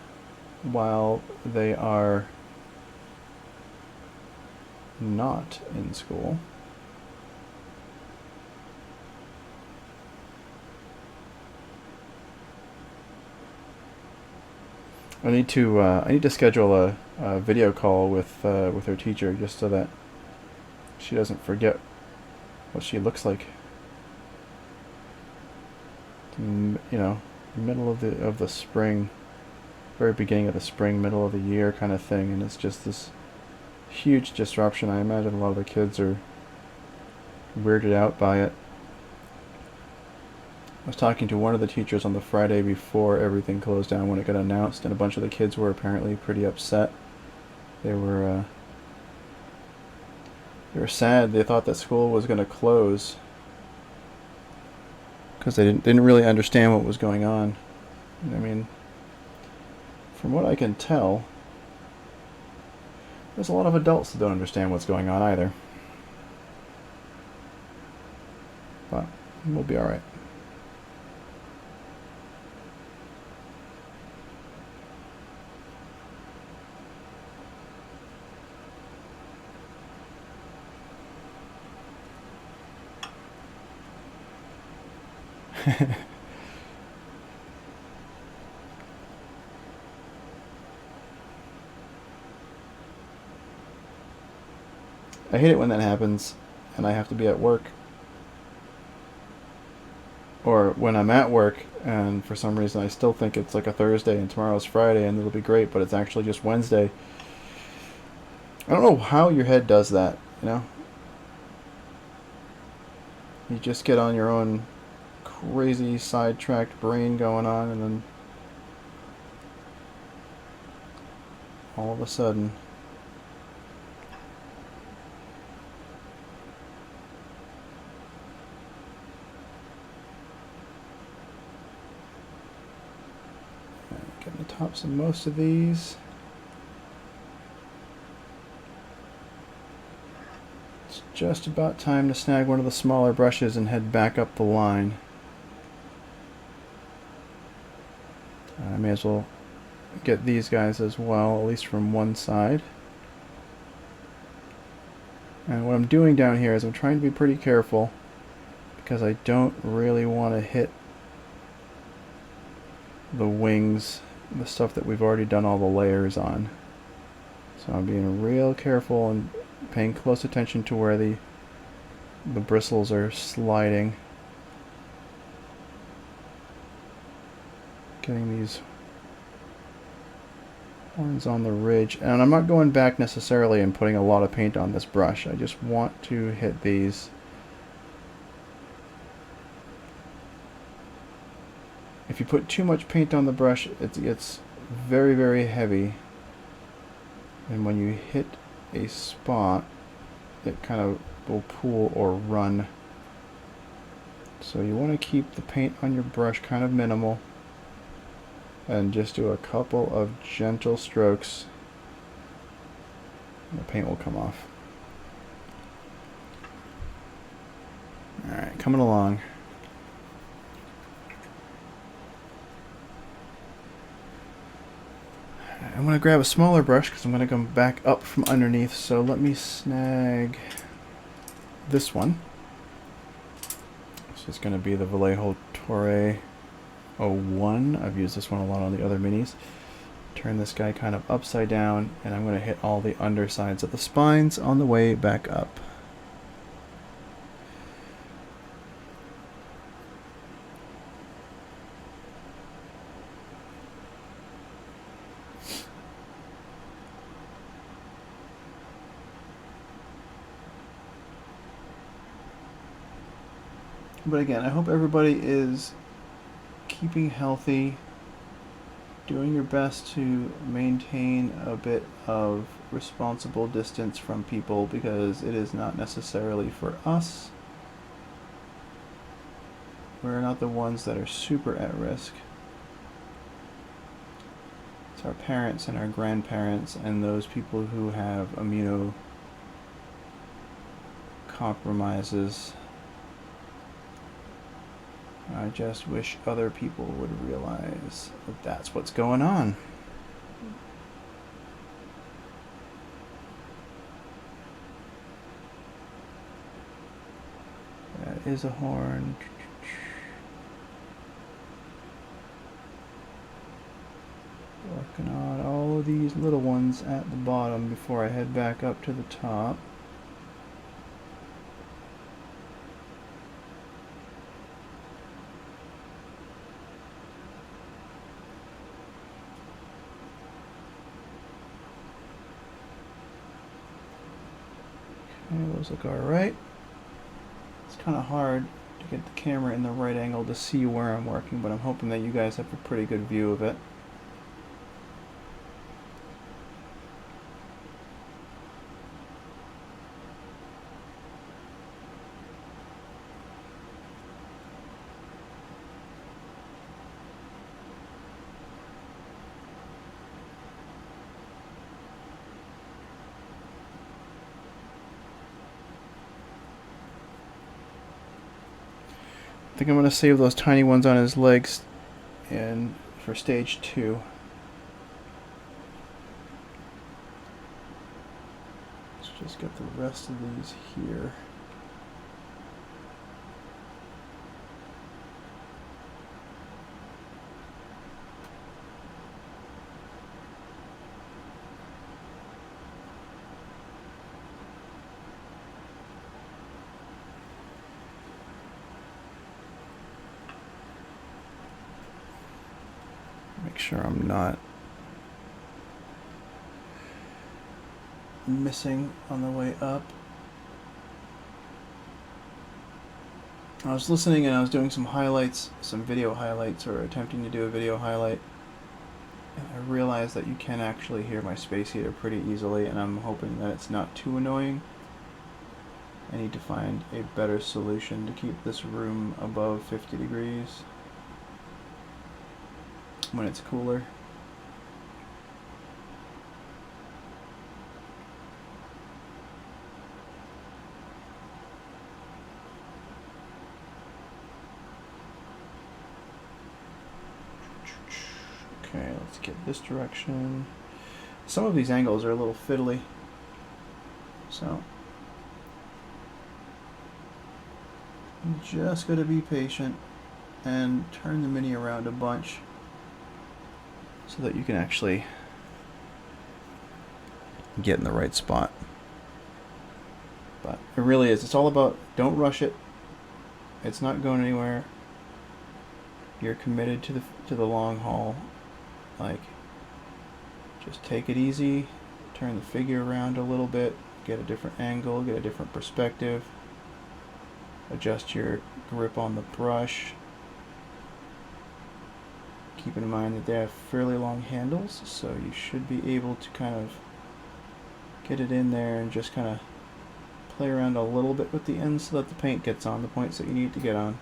while they are not in school. I need to schedule a video call with her teacher just so that she doesn't forget what she looks like. Middle of the spring, very beginning of the spring, middle of the year kind of thing, and it's just this huge disruption. I imagine a lot of the kids are weirded out by it. I was talking to one of the teachers on the Friday before everything closed down when it got announced, and a bunch of the kids were apparently pretty upset. They were sad. They thought that school was going to close because they didn't really understand what was going on. I mean, from what I can tell, there's a lot of adults that don't understand what's going on either. But we'll be alright. I hate it when that happens and I have to be at work. Or when I'm at work and for some reason I still think it's like a Thursday and tomorrow's Friday and it'll be great, but it's actually just Wednesday. I don't know how your head does that, you know? You just get on your own crazy sidetracked brain going on, and then all of a sudden getting the tops of most of these. It's just about time to snag one of the smaller brushes and head back up the line. I may as well get these guys as well, at least from one side. And what I'm doing down here is I'm trying to be pretty careful because I don't really want to hit the wings, the stuff that we've already done all the layers on. So I'm being real careful and paying close attention to where the bristles are sliding. Getting these horns on the ridge. And I'm not going back necessarily and putting a lot of paint on this brush. I just want to hit these. If you put too much paint on the brush, it gets very, very heavy. And when you hit a spot, it kind of will pool or run. So you want to keep the paint on your brush kind of minimal. And just do a couple of gentle strokes and the paint will come off. Alright, coming along. I'm going to grab a smaller brush because I'm going to come back up from underneath, so let me snag this one. This is going to be the Vallejo Torre 01. I've used this one a lot on the other minis. Turn this guy kind of upside down, and I'm going to hit all the undersides of the spines on the way back up. But again, I hope everybody is keeping healthy, doing your best to maintain a bit of responsible distance from people, because it is not necessarily for us. We're not the ones that are super at risk. It's our parents and our grandparents and those people who have immunocompromises. I just wish other people would realize that that's what's going on. That is a horn. Working on all of these little ones at the bottom before I head back up to the top. Okay, those look alright. It's kind of hard to get the camera in the right angle to see where I'm working, but I'm hoping that you guys have a pretty good view of it. I think I'm going to save those tiny ones on his legs and for stage 2. Let's just get the rest of these here. Make sure I'm not missing on the way up. I was listening and I was doing some highlights, some video highlights, or attempting to do a video highlight, and I realized that you can actually hear my space heater pretty easily, and I'm hoping that it's not too annoying. I need to find a better solution to keep this room above 50 degrees when it's cooler. Okay, let's get this direction. Some of these angles are a little fiddly, so I'm just going to be patient and turn the mini around a bunch so that you can actually get in the right spot. But it really is. It's all about, don't rush it. It's not going anywhere. You're committed to the long haul. Like, just take it easy, turn the figure around a little bit, get a different angle, get a different perspective, adjust your grip on the brush. Keep in mind that they have fairly long handles, so you should be able to kind of get it in there and just kind of play around a little bit with the ends so that the paint gets on the points that you need to get on.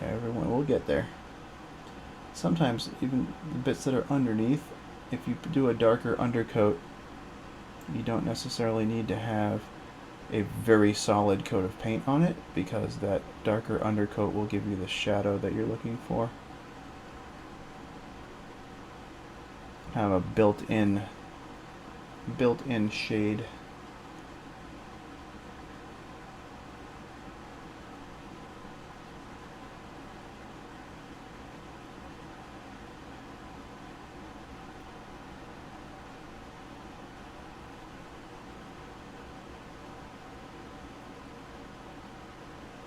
Everyone will get there. Sometimes even the bits that are underneath, if you do a darker undercoat, you don't necessarily need to have a very solid coat of paint on it, because that darker undercoat will give you the shadow that you're looking for. Kind of a built-in shade.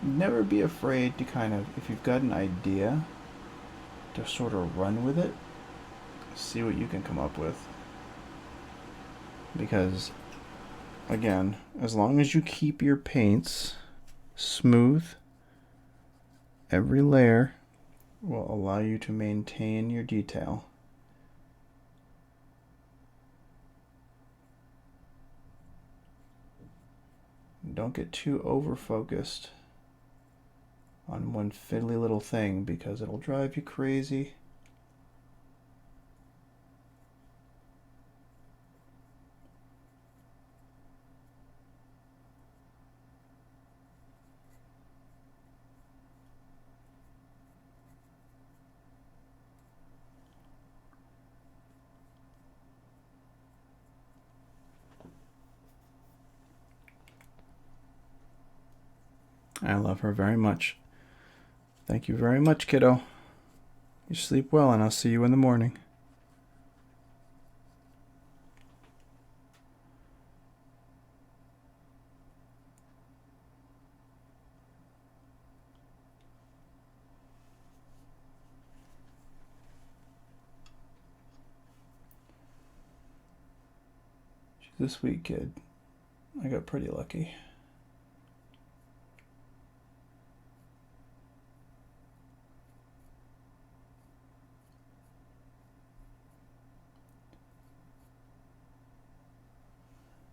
Never be afraid to kind of, if you've got an idea, to sort of run with it, see what you can come up with. Because, again, as long as you keep your paints smooth, every layer will allow you to maintain your detail. Don't get too over-focused on one fiddly little thing, because it'll drive you crazy. I love her very much. Thank you very much, kiddo. You sleep well, and I'll see you in the morning. She's a sweet kid. I got pretty lucky.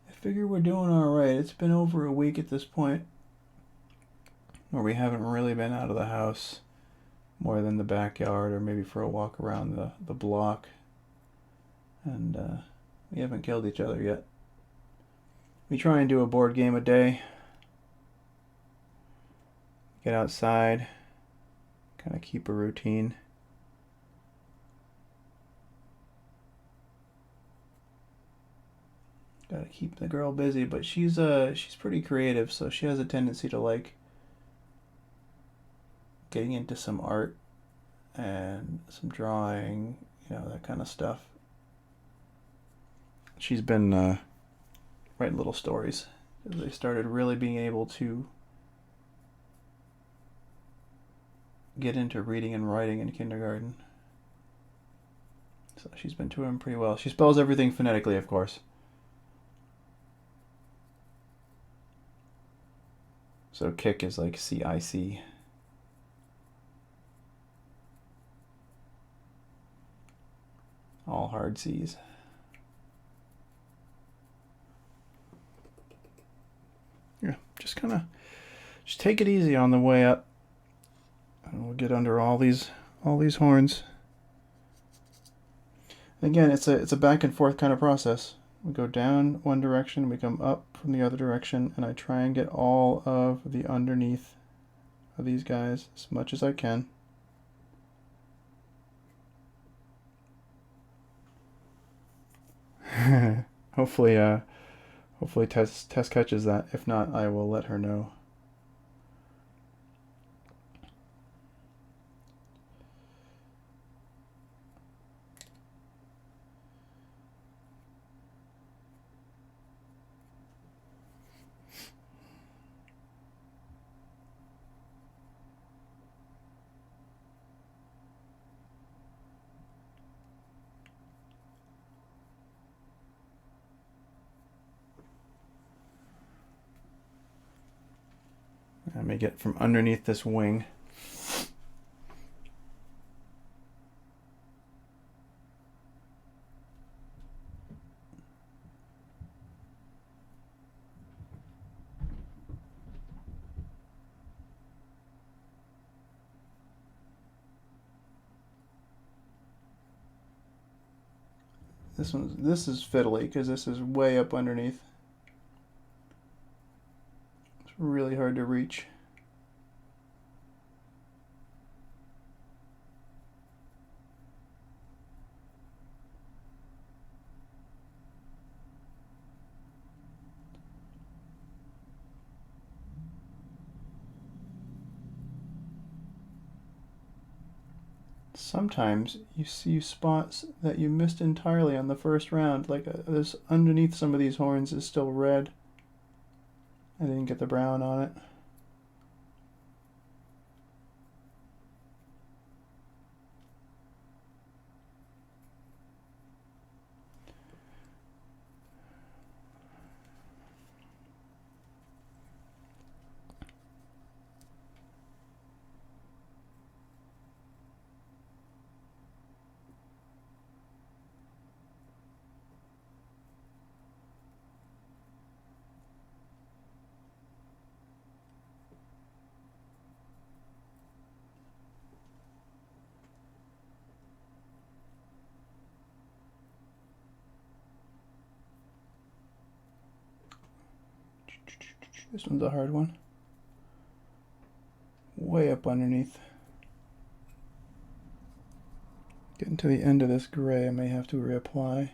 I figure we're doing alright. It's been over a week at this point where we haven't really been out of the house more than the backyard or maybe for a walk around the block. And we haven't killed each other yet. We try and do a board game a day. Get outside. Kind of keep a routine. Gotta keep the girl busy, but she's pretty creative, so she has a tendency to like getting into some art and some drawing, that kind of stuff. She's been writing little stories. They started really being able to get into reading and writing in kindergarten. So she's been doing pretty well. She spells everything phonetically, of course. So kick is like C-I-C. All hard C's. Yeah, just take it easy on the way up. And we'll get under all these horns. And again, it's a back and forth kind of process. We go down one direction, we come up from the other direction, and I try and get all of the underneath of these guys as much as I can. Hopefully Tess catches that. If not, I will let her know. I may get from underneath this wing. This is fiddly because this is way up underneath. It's really hard to reach. Sometimes you see spots that you missed entirely on the first round, like this underneath some of these horns is still red. I didn't get the brown on it. This one's a hard one. Way up underneath. Getting to the end of this gray, I may have to reapply.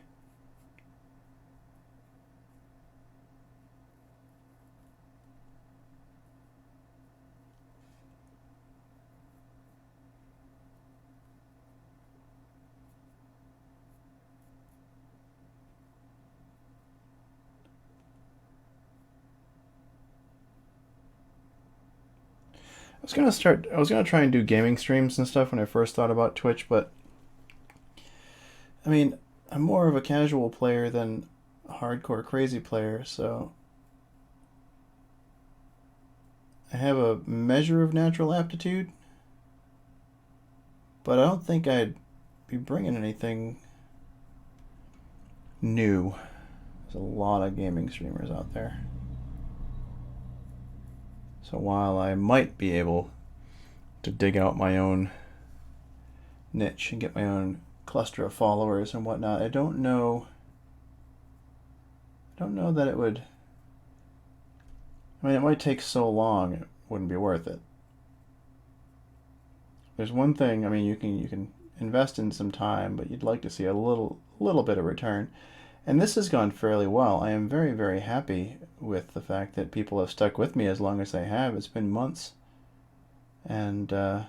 I was gonna try and do gaming streams and stuff when I first thought about Twitch, but I mean, I'm more of a casual player than a hardcore crazy player, so I have a measure of natural aptitude, but I don't think I'd be bringing anything new. There's a lot of gaming streamers out there. So while I might be able to dig out my own niche and get my own cluster of followers and whatnot, I don't know that it would. I mean, it might take so long it wouldn't be worth it. There's one thing. I mean, you can invest in some time, but you'd like to see a little bit of return. And this has gone fairly well. I am very, very happy with the fact that people have stuck with me as long as they have. It's been months, and that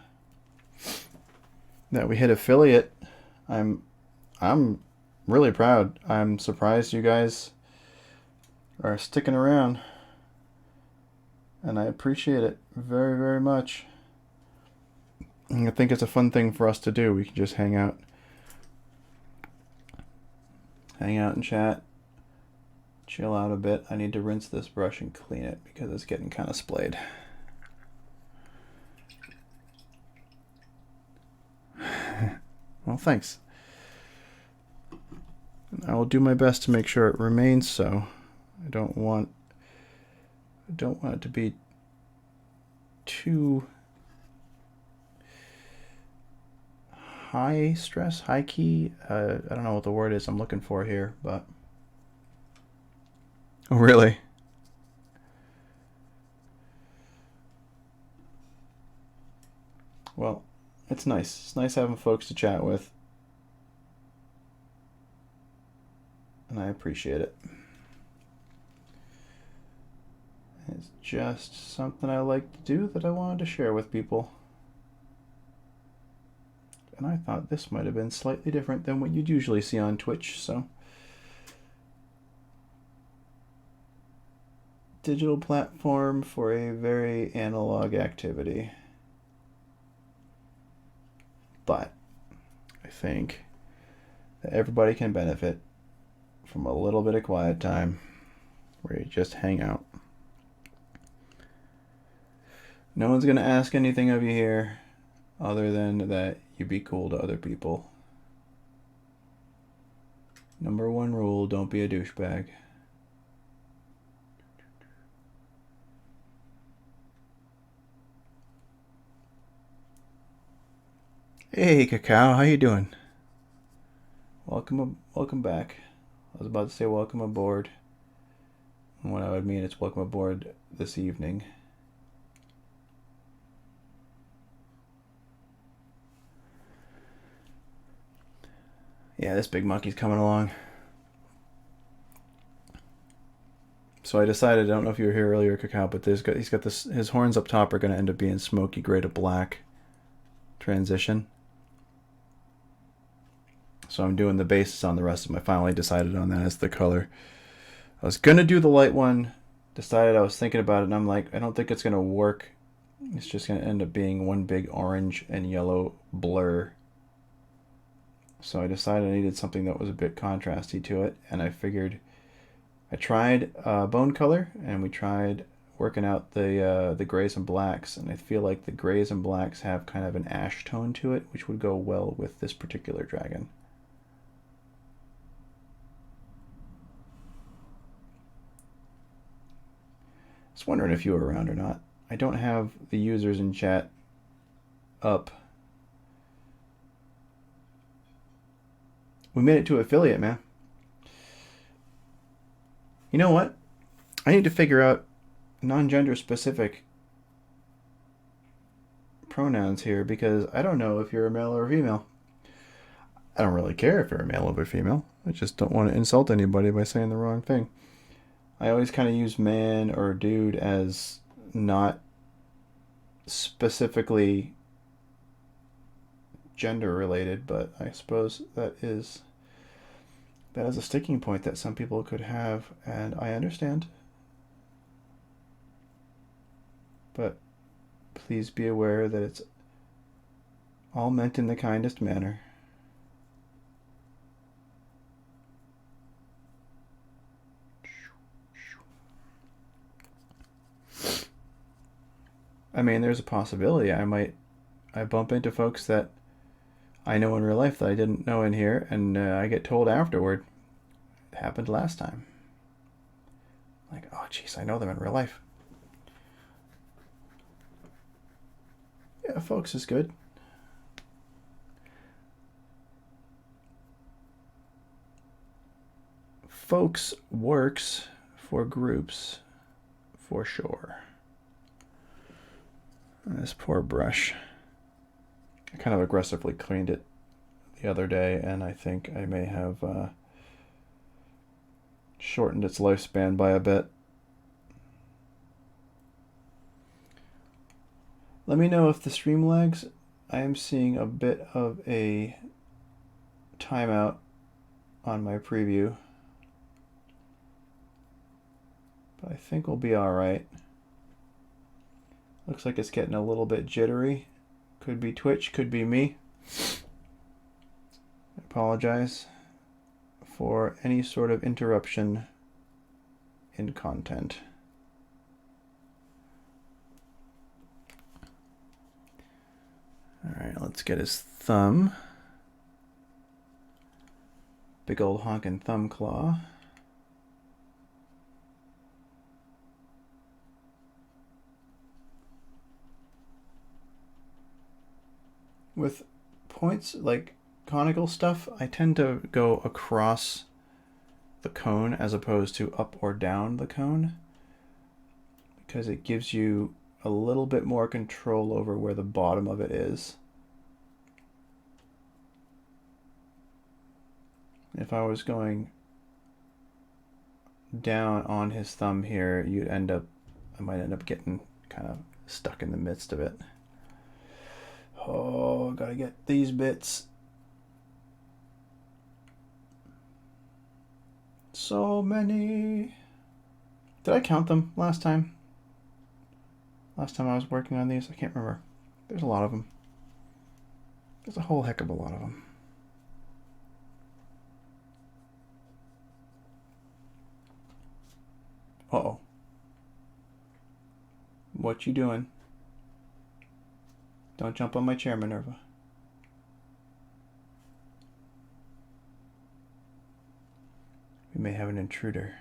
we hit affiliate. I'm really proud. I'm surprised you guys are sticking around, and I appreciate it very, very much. And I think it's a fun thing for us to do. We can just hang out and chat, chill out a bit. I need to rinse this brush and clean it because it's getting kind of splayed. Well, thanks. I will do my best to make sure it remains so. I don't want it to be too high stress, high key. I don't know what the word is I'm looking for here, but oh, really? Well, it's nice. It's nice having folks to chat with, and I appreciate it. It's just something I like to do that I wanted to share with people. And I thought this might have been slightly different than what you'd usually see on Twitch, so. Digital platform for a very analog activity. But I think that everybody can benefit from a little bit of quiet time where you just hang out. No one's going to ask anything of you here other than that you be cool to other people. Number one rule, don't be a douchebag. Hey, Cacao, how you doing? Welcome back. I was about to say welcome aboard. And what I would mean it's welcome aboard this evening. Yeah, this big monkey's coming along. So I decided, I don't know if you were here earlier, Cacao, but he's got this. His horns up top are going to end up being smoky gray to black transition. So I'm doing the bases on the rest of them. I finally decided on that as the color. I was going to do the light one. Decided, I was thinking about it, and I'm like, I don't think it's going to work. It's just going to end up being one big orange and yellow blur. So I decided I needed something that was a bit contrasty to it, and I figured I tried bone color, and we tried working out the grays and blacks, and I feel like the grays and blacks have kind of an ash tone to it, which would go well with this particular dragon. I was wondering if you were around or not. I don't have the users in chat up. We made it to affiliate, man. You know what? I need to figure out non-gender specific pronouns here because I don't know if you're a male or a female. I don't really care if you're a male or a female. I just don't want to insult anybody by saying the wrong thing. I always kind of use man or dude as not specifically gender related, but I suppose that is a sticking point that some people could have, and I understand. But please be aware that it's all meant in the kindest manner. I mean, there's a possibility I bump into folks that I know in real life that I didn't know in here, and I get told afterward, it happened last time. Like, oh, jeez, I know them in real life. Yeah, folks is good. Folks works for groups, for sure. And this poor brush. I kind of aggressively cleaned it the other day, and I think I may have shortened its lifespan by a bit. Let me know if the stream lags. I am seeing a bit of a timeout on my preview, but I think we'll be alright. Looks like it's getting a little bit jittery. Could be Twitch, could be me. I apologize for any sort of interruption in content. Alright, let's get his thumb. Big old honkin' thumb claw. With points like conical stuff, I tend to go across the cone as opposed to up or down the cone, because it gives you a little bit more control over where the bottom of it is. If I was going down on his thumb here, I might end up getting kind of stuck in the midst of it. Oh, gotta get these bits. So many. Did I count them last time? Last time I was working on these? I can't remember. There's a lot of them. There's a whole heck of a lot of them. Uh-oh. What you doing? Don't jump on my chair, Minerva. We may have an intruder.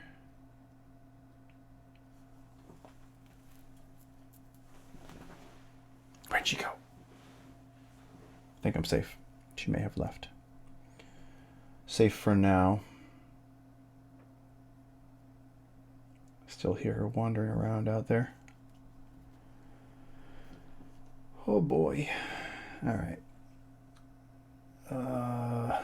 Where'd she go? I think I'm safe. She may have left. Safe for now. Still hear her wandering around out there. Oh boy. All right. I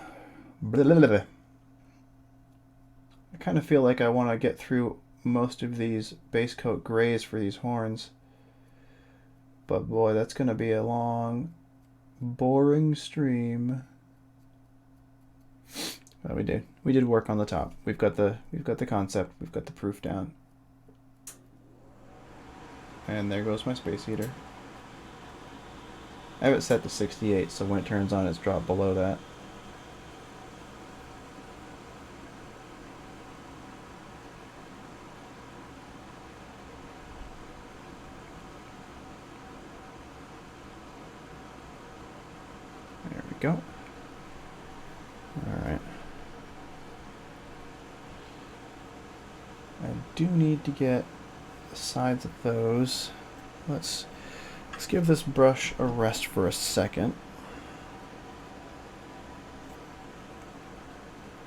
kind of feel like I want to get through most of these base coat grays for these horns. But boy, that's going to be a long, boring stream. But we did work on the top. We've got the concept. We've got the proof down. And there goes my space heater. I have it set to 68, so when it turns on, it's dropped below that. There we go. All right. I do need to get the sides of those. Let's give this brush a rest for a second.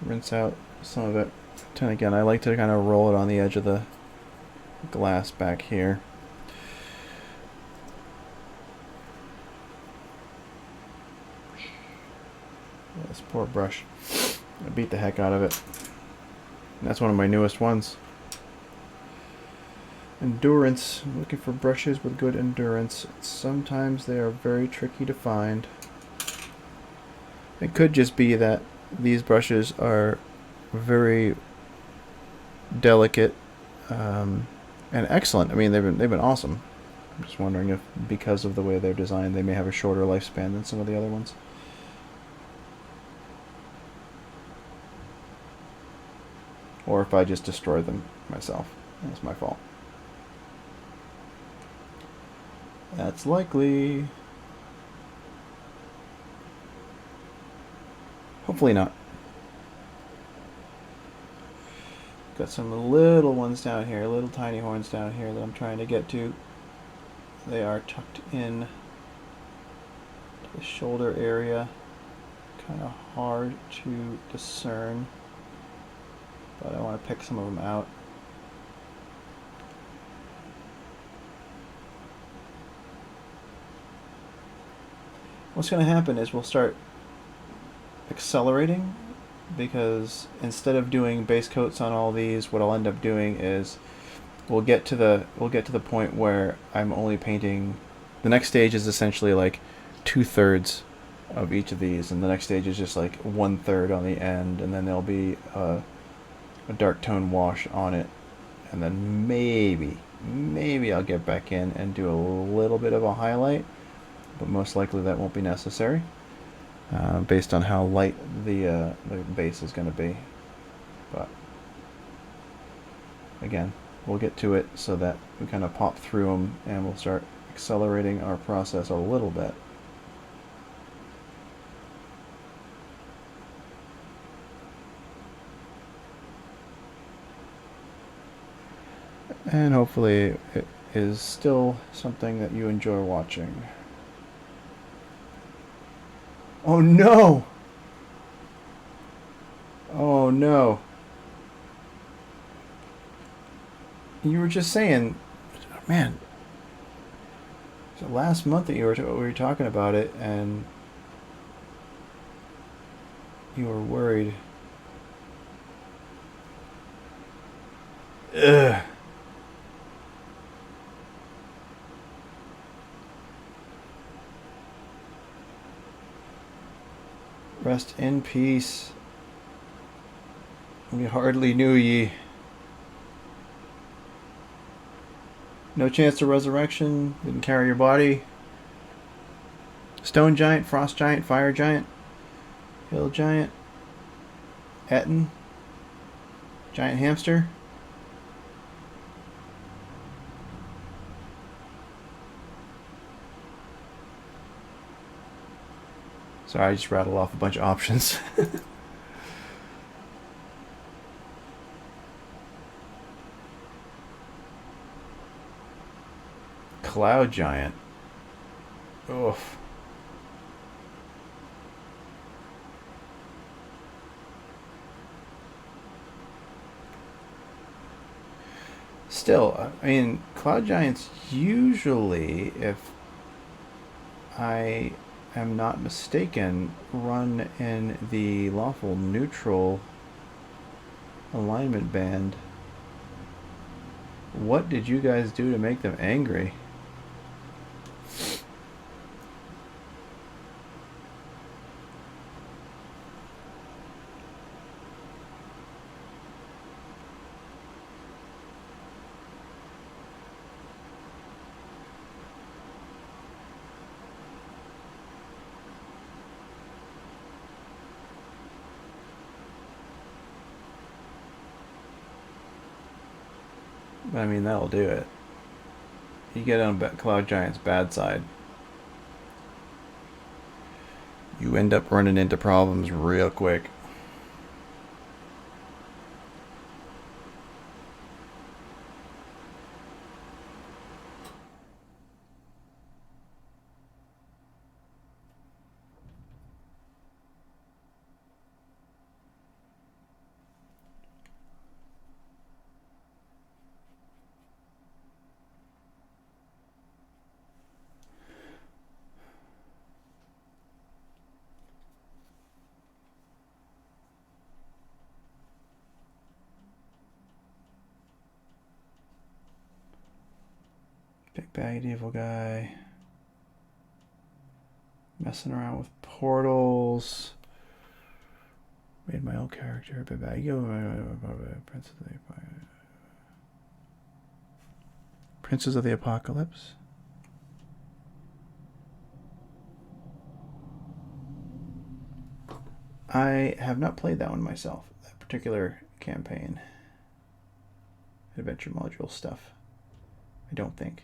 Rinse out some of it. And again, I like to kind of roll it on the edge of the glass back here. This poor brush. I beat the heck out of it. And that's one of my newest ones. Endurance. I'm looking for brushes with good endurance. Sometimes they are very tricky to find. It could just be that these brushes are very delicate and excellent. I mean, they've been awesome. I'm just wondering if, because of the way they're designed, they may have a shorter lifespan than some of the other ones. Or if I just destroyed them myself. That's my fault. That's likely. Hopefully not. Got some little ones down here, little tiny horns down here that I'm trying to get to. They are tucked in to the shoulder area. Kind of hard to discern, but I want to pick some of them out. What's going to happen is we'll start accelerating, because instead of doing base coats on all these, what I'll end up doing is we'll get to the point where I'm only painting. The next stage is essentially like 2/3 of each of these, and the next stage is just like 1/3 on the end, and then there'll be a dark tone wash on it, and then maybe I'll get back in and do a little bit of a highlight, but most likely that won't be necessary, based on how light the base is going to be. But again, we'll get to it so that we kind of pop through them, and we'll start accelerating our process a little bit. And hopefully it is still something that you enjoy watching. Oh no! Oh no. You were just saying, man, so last month that we were talking about it, and you were worried. Ugh. Rest in peace. We hardly knew ye. No chance of resurrection. Didn't carry your body. Stone giant, frost giant, fire giant, hill giant, Etten, giant hamster. Sorry, I just rattled off a bunch of options. Cloud giant. Oof. Still, I mean, cloud giants usually, if I am not mistaken, run in the lawful neutral alignment band. What did you guys do to make them angry? I mean, that'll do it. You get on Cloud Giant's bad side, you end up running into problems real quick. Big bagged evil guy. Messing around with portals. Made my own character. Big baggy Princes of the Apocalypse. I have not played that one myself. That particular campaign. Adventure module stuff. I don't think.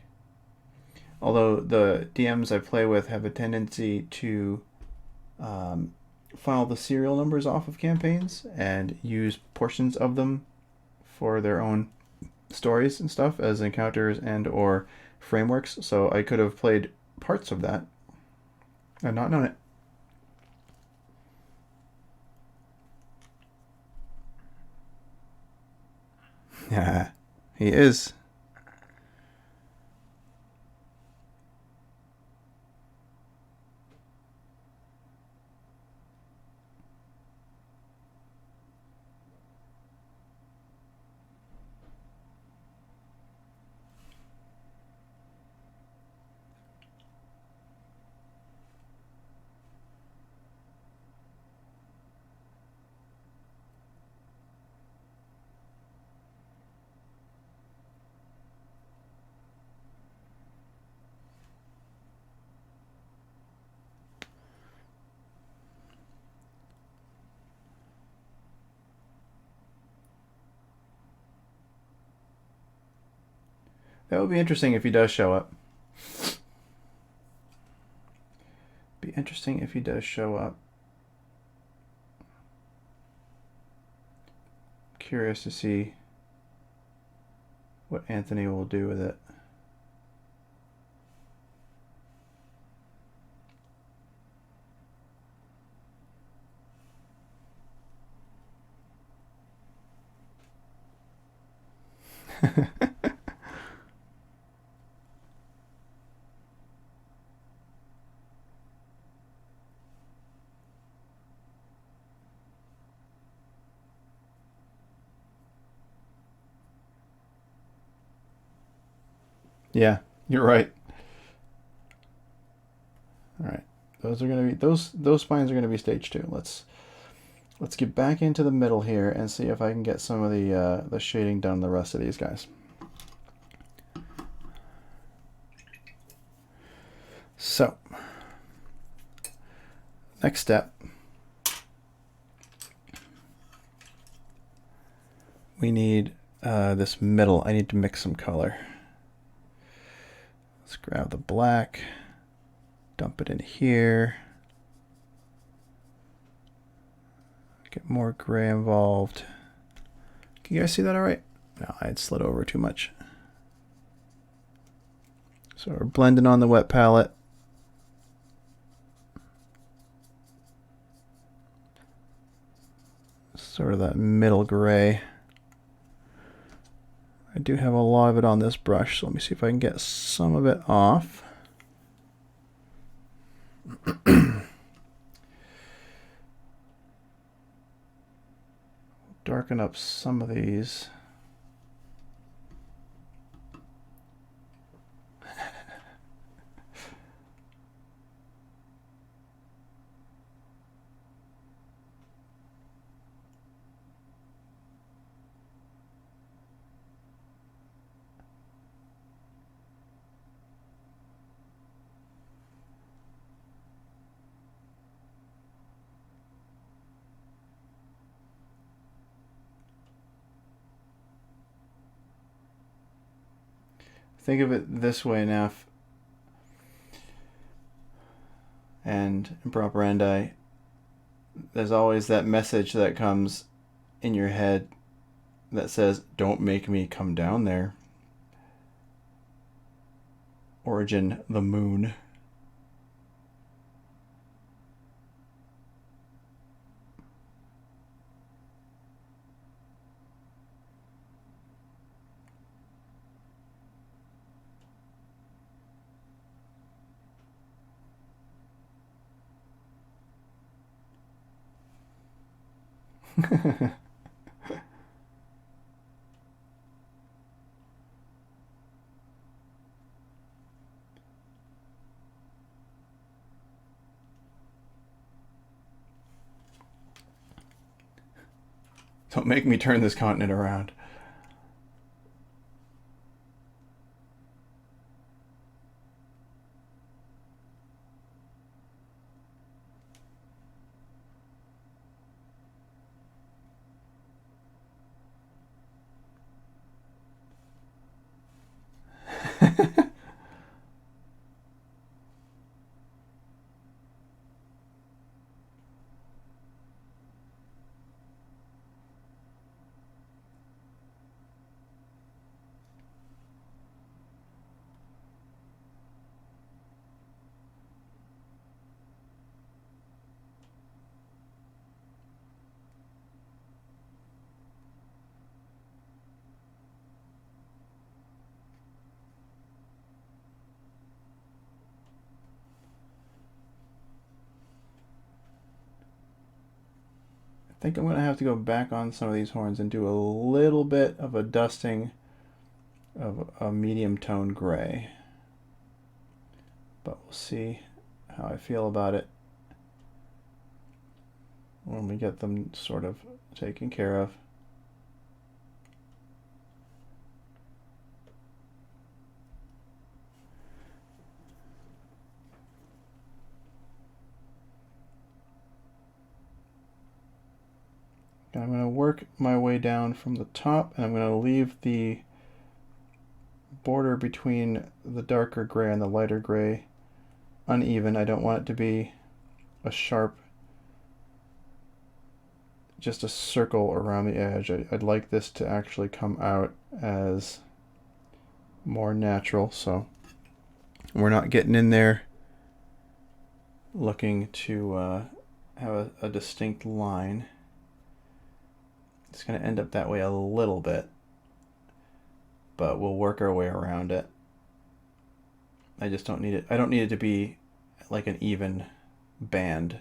Although the DMs I play with have a tendency to file the serial numbers off of campaigns and use portions of them for their own stories and stuff as encounters and or frameworks. So I could have played parts of that and not known it. Yeah, he is. That would be interesting if he does show up. Be interesting if he does show up. Curious to see what Anthony will do with it. Yeah, you're right. All right, those are gonna be those spines are gonna be stage 2. Let's get back into the middle here and see if I can get some of the shading done on the rest of these guys. So, next step, we need this middle. I need to mix some color. Let's grab the black, dump it in here, get more gray involved. Can you guys see that all right? No, I had slid over too much. So we're blending on the wet palette. Sort of that middle gray. I do have a lot of it on this brush, so let me see if I can get some of it off. Darken up some of these. Think of it this way, Neff and Improperandi. There's always that message that comes in your head that says, "Don't make me come down there." Origin, the moon. Don't make me turn this continent around. think I'm going to have to go back on some of these horns and do a little bit of a dusting of a medium tone gray. But we'll see how I feel about it when we get them sort of taken care of. And I'm going to work my way down from the top, and I'm going to leave the border between the darker gray and the lighter gray uneven. I don't want it to be a sharp, just a circle around the edge. I'd like this to actually come out as more natural, so we're not getting in there looking to have a distinct line. It's going to end up that way a little bit, but we'll work our way around it. I just don't need it. I don't need it to be like an even band.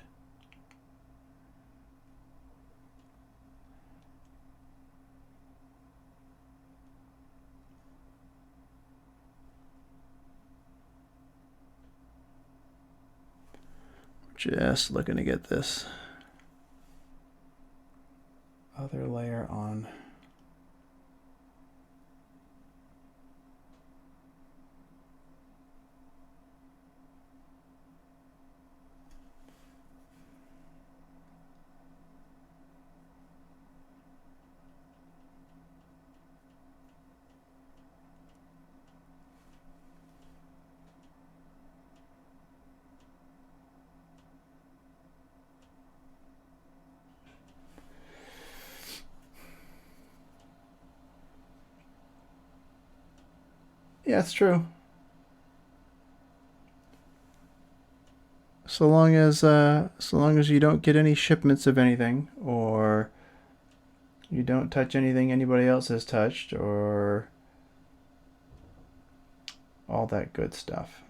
Just looking to get this other layer on. Yeah, it's true. So long as you don't get any shipments of anything, or you don't touch anything anybody else has touched, or all that good stuff.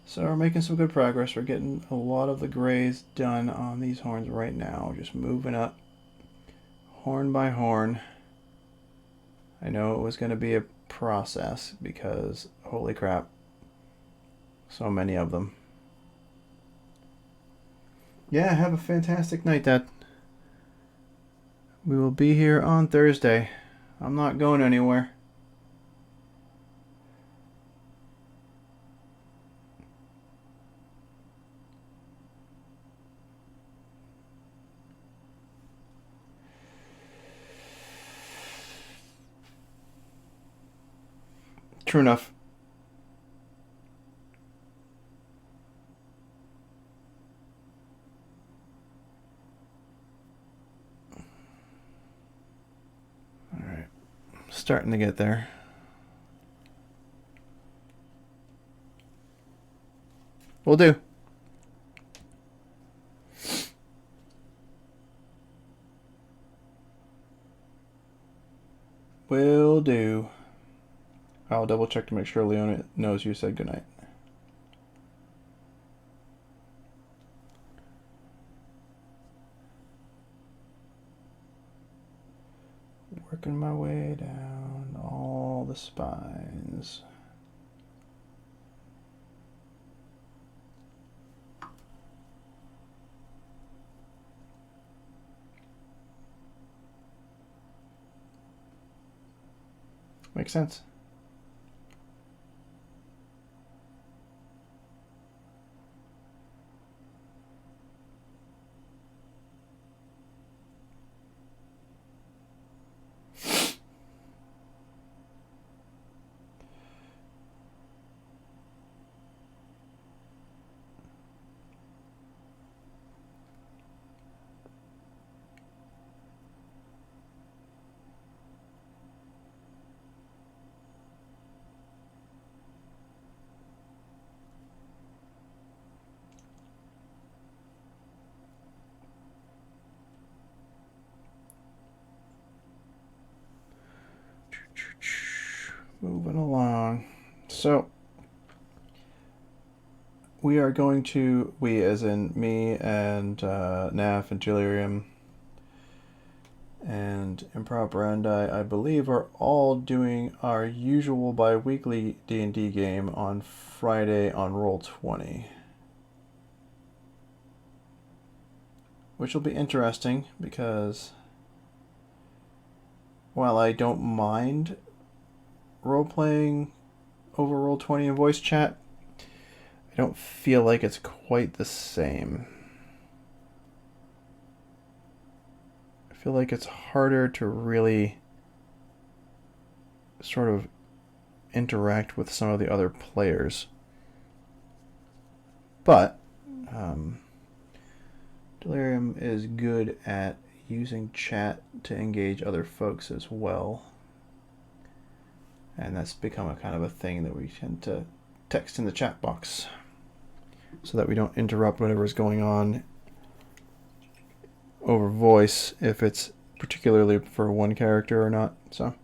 So we're making some good progress. We're getting a lot of the grays done on these horns right now. Just moving up horn by horn. I know it was going to be a process because, holy crap, so many of them. Yeah, have a fantastic night, Dad. We will be here on Thursday. I'm not going anywhere. True enough. All right. Starting to get there. Will do. Will do. I'll double check to make sure Leona knows you said goodnight. Working my way down all the spines. Makes sense. moving along. So we are going to, we as in me and Naf and Delirium and Improperandi, I believe, are all doing our usual bi-weekly D&D game on Friday on Roll20. Which will be interesting because while I don't mind role-playing over Roll20 in voice chat, I don't feel like it's quite the same. I feel like it's harder to really sort of interact with some of the other players. But Delirium is good at using chat to engage other folks as well. And that's become a kind of a thing that we tend to text in the chat box so that we don't interrupt whatever's going on over voice if it's particularly for one character or not. So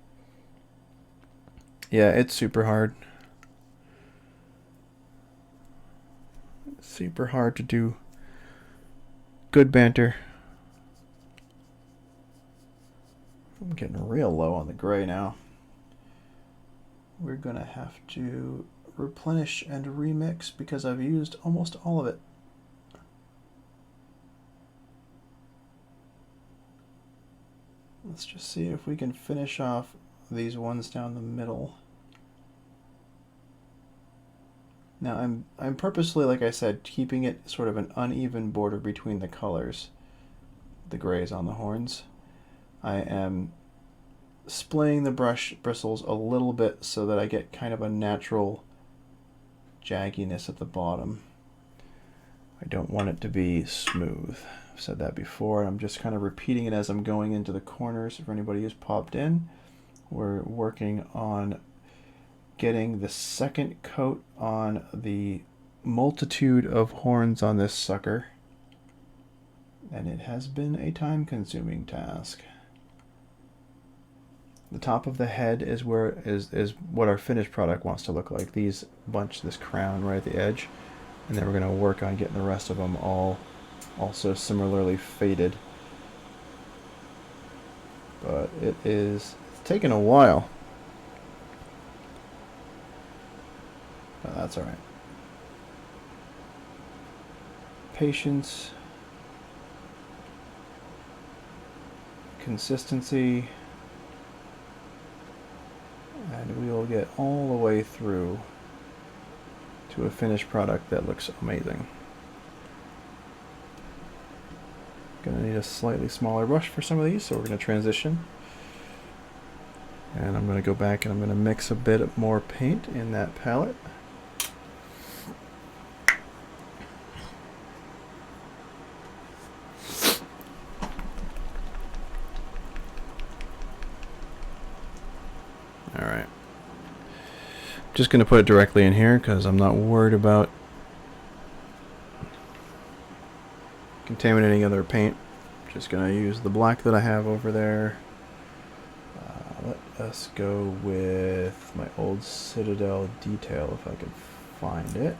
yeah, it's super hard. Super hard to do good banter. I'm getting real low on the gray now. We're gonna have to replenish and remix because I've used almost all of it. Let's just see if we can finish off these ones down the middle. Now I'm purposely, like I said, keeping it sort of an uneven border between the colors, the grays on the horns. I am splaying the brush bristles a little bit so that I get kind of a natural jagginess at the bottom. I don't want it to be smooth. I've said that before, and I'm just kind of repeating it as I'm going into the corners. If anybody who's popped in, we're working on getting the second coat on the multitude of horns on this sucker, and it has been a time-consuming task. The top of the head is where is what our finished product wants to look like. These bunch, this crown right at the edge, and then we're going to work on getting the rest of them all also similarly faded. But it's taken a while. But that's all right. Patience, consistency, and we will get all the way through to a finished product that looks amazing. Gonna need a slightly smaller brush for some of these, so we're gonna transition. And I'm gonna go back and I'm gonna mix a bit more paint in that palette. Alright. Just going to put it directly in here because I'm not worried about contaminating other paint. Just going to use the black that I have over there. Let us go with my old Citadel detail if I can find it.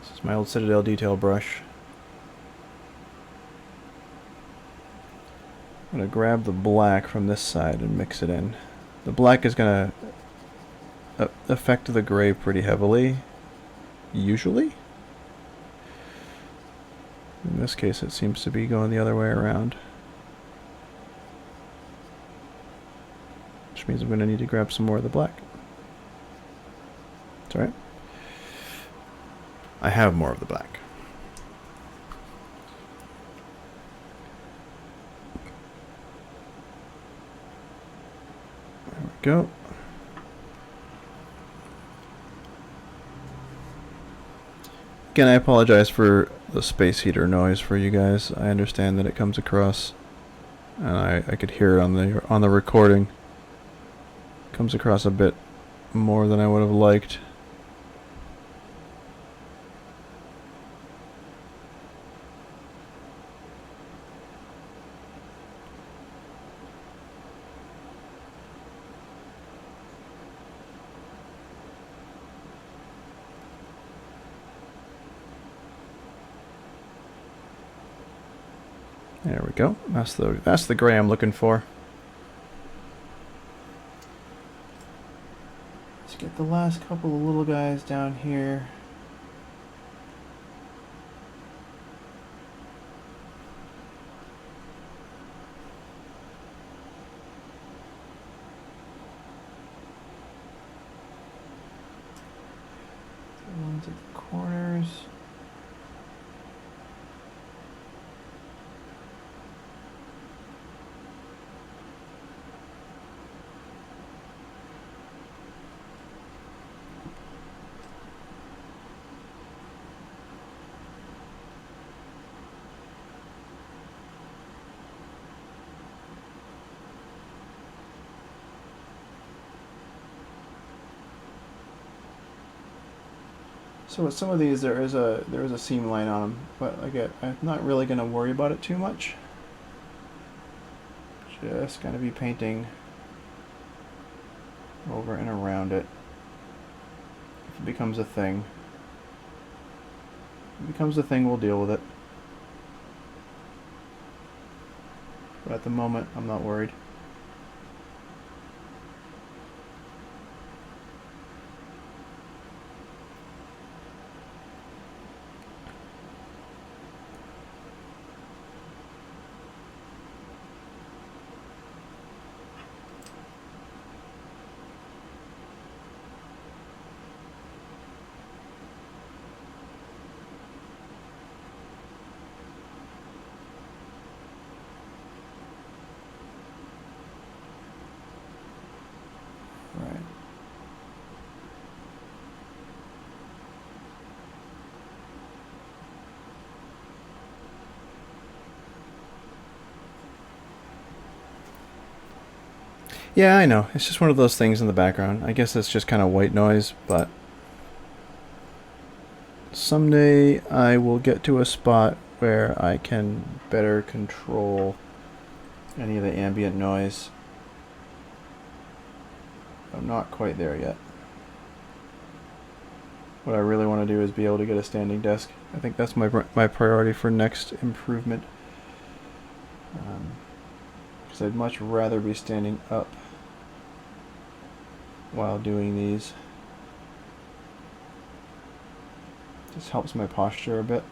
This is my old Citadel detail brush. I'm going to grab the black from this side and mix it in. The black is going to affect the gray pretty heavily, usually. In this case, it seems to be going the other way around. Which means I'm going to need to grab some more of the black. It's alright. I have more of the black. There we go. Again, I apologize for the space heater noise for you guys. I understand that it comes across, and I could hear it on the recording. It comes across a bit more than I would have liked. There we go. That's the gray I'm looking for. Let's get the last couple of little guys down here. The ones at the corners. So with some of these, there is a seam line on them, but again, I'm not really going to worry about it too much. Just going to be painting over and around it. If it becomes a thing, we'll deal with it. But at the moment, I'm not worried. Yeah, I know. It's just one of those things in the background. I guess it's just kind of white noise, but someday I will get to a spot where I can better control any of the ambient noise. I'm not quite there yet. What I really want to do is be able to get a standing desk. I think that's my priority for next improvement. Because I'd much rather be standing up while doing these. Just helps my posture a bit.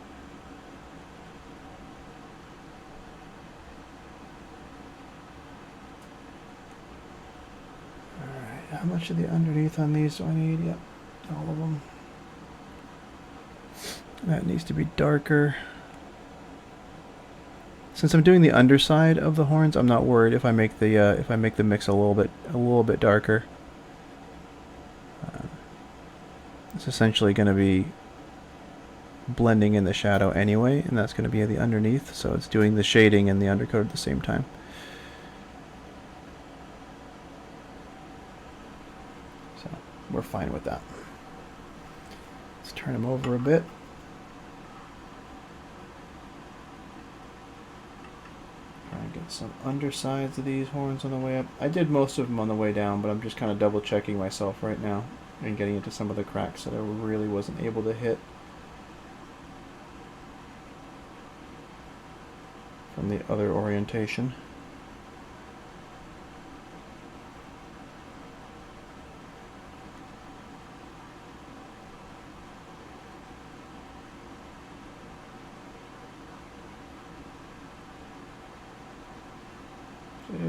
Alright, how much of the underneath on these do I need? Yep, all of them. That needs to be darker. Since I'm doing the underside of the horns, I'm not worried if I make the mix a little bit darker. It's essentially going to be blending in the shadow anyway, and that's going to be the underneath, so it's doing the shading and the undercoat at the same time. So we're fine with that. Let's turn them over a bit. Try and get some undersides of these horns on the way up. I did most of them on the way down, but I'm just kind of double checking myself right now and getting into some of the cracks that I really wasn't able to hit from the other orientation.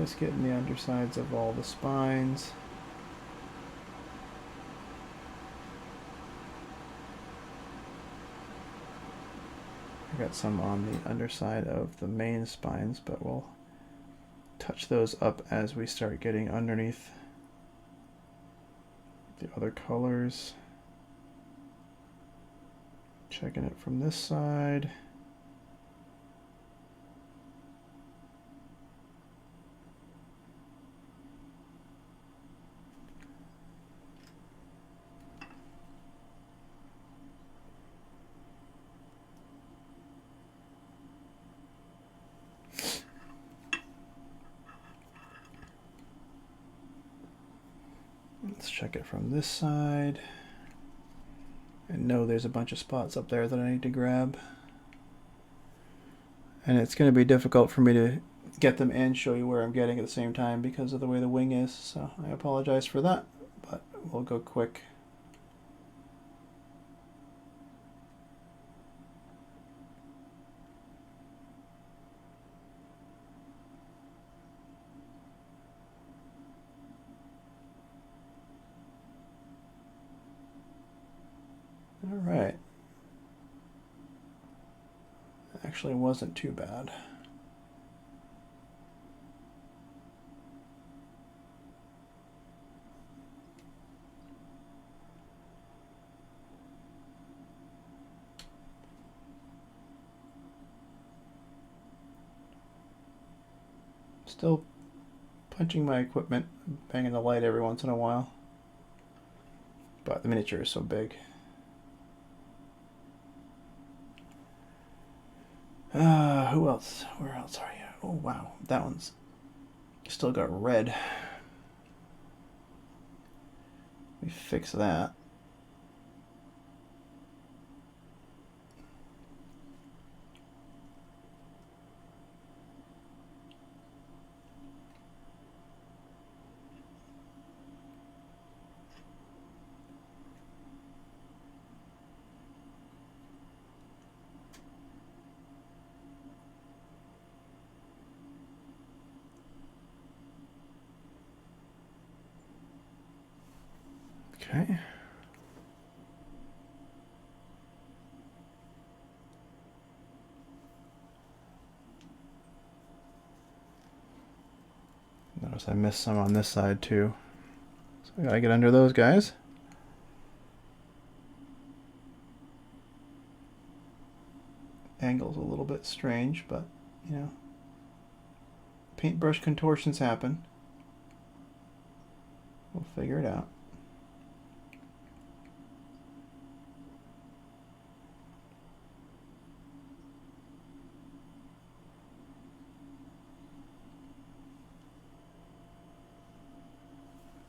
Just getting the undersides of all the spines. I got some on the underside of the main spines, but we'll touch those up as we start getting underneath the other colors. Checking it from this side. Let's check it from this side. I know there's a bunch of spots up there that I need to grab. And it's going to be difficult for me to get them and show you where I'm getting at the same time because of the way the wing is. So I apologize for that, but we'll go quick. All right. Actually wasn't too bad. Still punching my equipment, banging the light every once in a while. But the miniature is so big. Who else? Where else are you? Oh, wow. That one's still got red. We fix that. Okay. Notice I missed some on this side too. So I gotta get under those guys. Angle's a little bit strange, but you know, paintbrush contortions happen. We'll figure it out.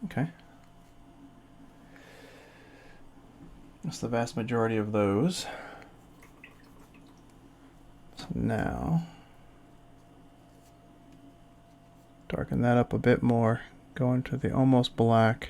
Okay. That's the vast majority of those. So now, darken that up a bit more, go into the almost black.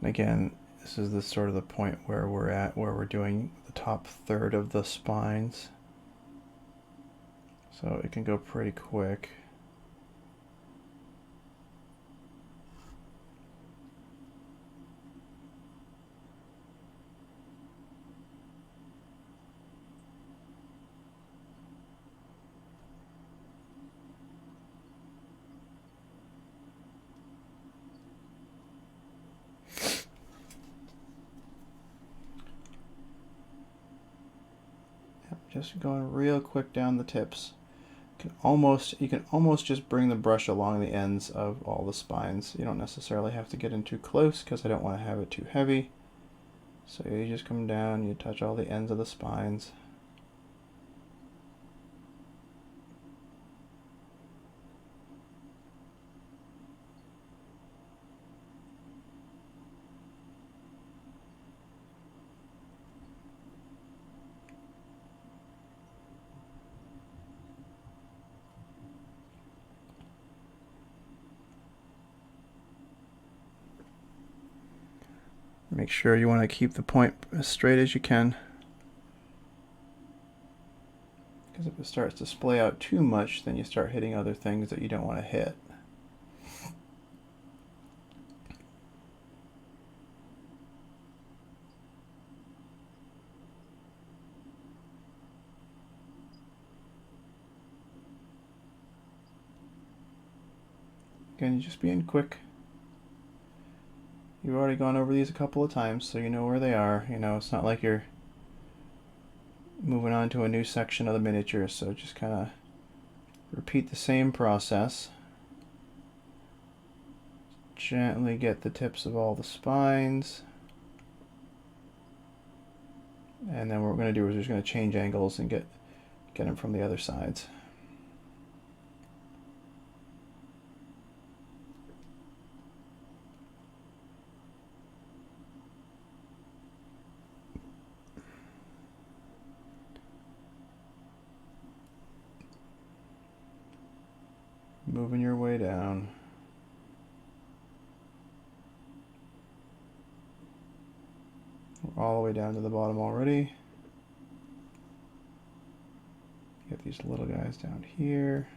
Again, this is the sort of the point where we're at, where we're doing the top third of the spines. So it can go pretty quick. Just going real quick down the tips. You can almost just bring the brush along the ends of all the spines. You don't necessarily have to get in too close because I don't want to have it too heavy. So you just come down, you touch all the ends of the spines. Make sure you want to keep the point as straight as you can. Because if it starts to splay out too much, then you start hitting other things that you don't want to hit. Again, just being quick. You've already gone over these a couple of times, so you know where they are. You know, it's not like you're moving on to a new section of the miniature, so just kind of repeat the same process. Gently get the tips of all the spines. And then what we're going to do is we're just going to change angles and get them from the other sides. Moving your way down. We're all the way down to the bottom already. Get these little guys down here.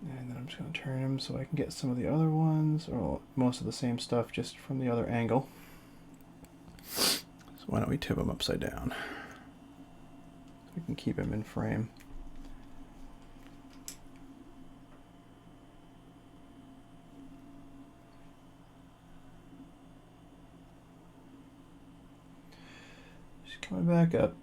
And then I'm just going to turn them so I can get some of the other ones, or most of the same stuff, just from the other angle. So why don't we tip them upside down so we can keep them in frame. Just coming back up.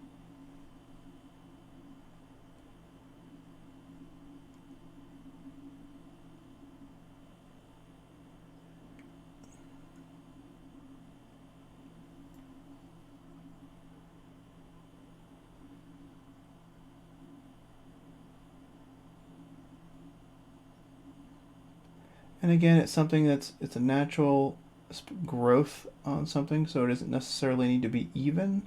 And again, it's something it's a natural growth on something, so it doesn't necessarily need to be even.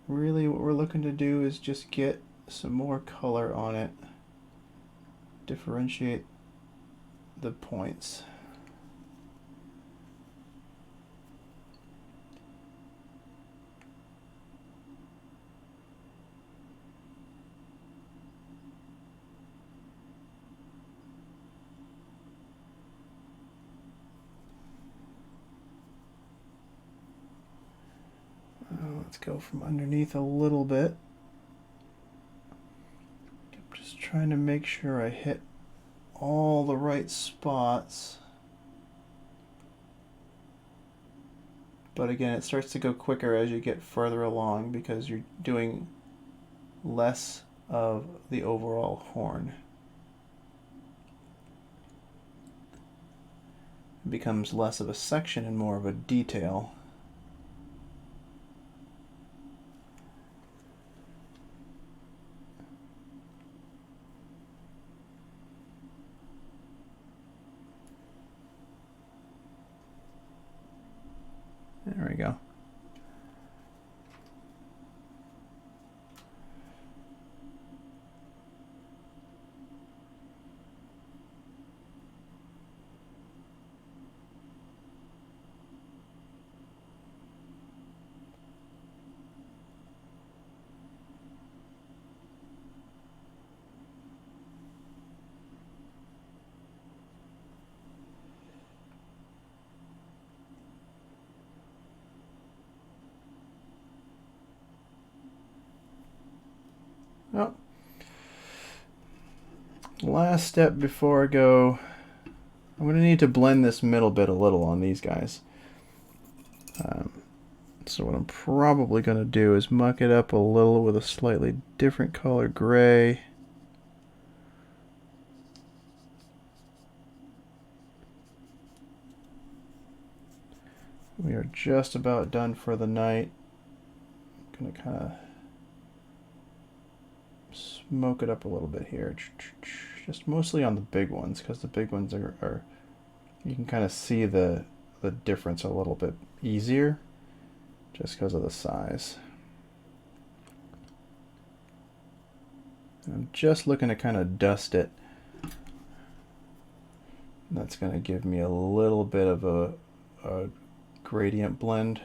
Really what we're looking to do is just get some more color on it, differentiate the points. Let's go from underneath a little bit. I'm just trying to make sure I hit all the right spots. But again, it starts to go quicker as you get further along because you're doing less of the overall horn. It becomes less of a section and more of a detail. There we go. Oh. Last step before I go, I'm going to need to blend this middle bit a little on these guys. So what I'm probably going to do is muck it up a little with a slightly different color gray. We are just about done for the night. I'm going to kind of smoke it up a little bit here. Just mostly on the big ones, because the big ones are you can kind of see the difference a little bit easier just because of the size. And I'm just looking to kind of dust it. That's going to give me a little bit of a gradient blend.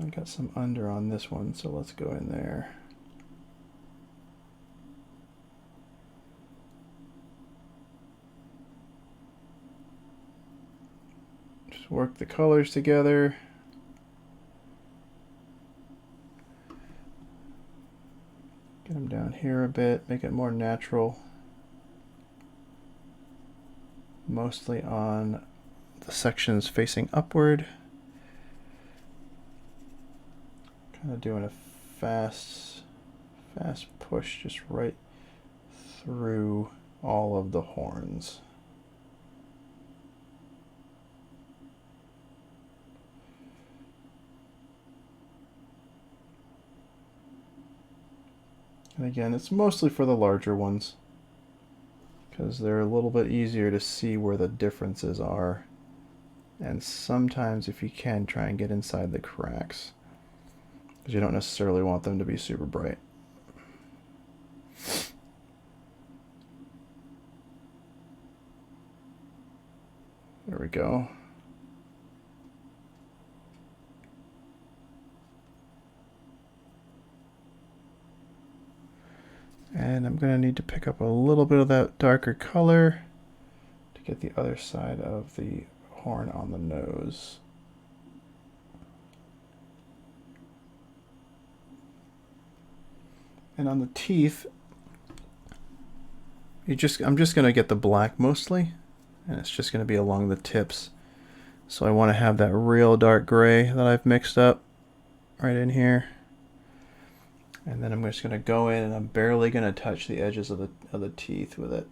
I got some under on this one, so let's go in there. Just work the colors together. Get them down here a bit, make it more natural. Mostly on the sections facing upward. Kind of doing a fast push just right through all of the horns. And again, it's mostly for the larger ones because they're a little bit easier to see where the differences are. And sometimes, if you can, try and get inside the cracks because you don't necessarily want them to be super bright. There we go. And I'm going to need to pick up a little bit of that darker color to get the other side of the horn on the nose. And on the teeth, I'm just going to get the black mostly, and it's just going to be along the tips. So I want to have that real dark gray that I've mixed up right in here. And then I'm just going to go in and I'm barely going to touch the edges of the teeth with it.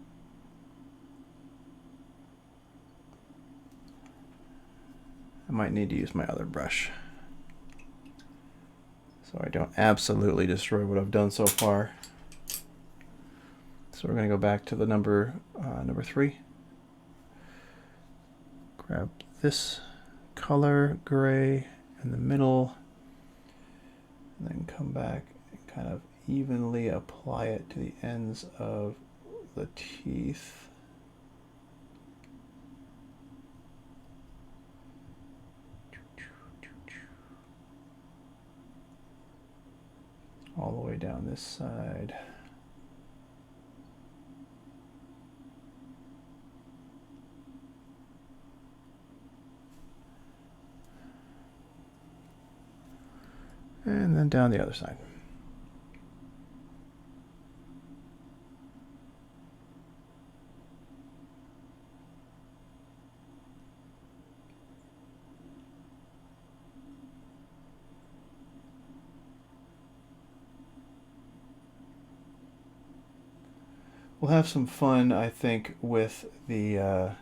I might need to use my other brush so I don't absolutely destroy what I've done so far. So we're going to go back to the number 3. Grab this color, gray, in the middle, and then come back and kind of evenly apply it to the ends of the teeth. All the way down this side. And then down the other side. We'll have some fun, I think, with the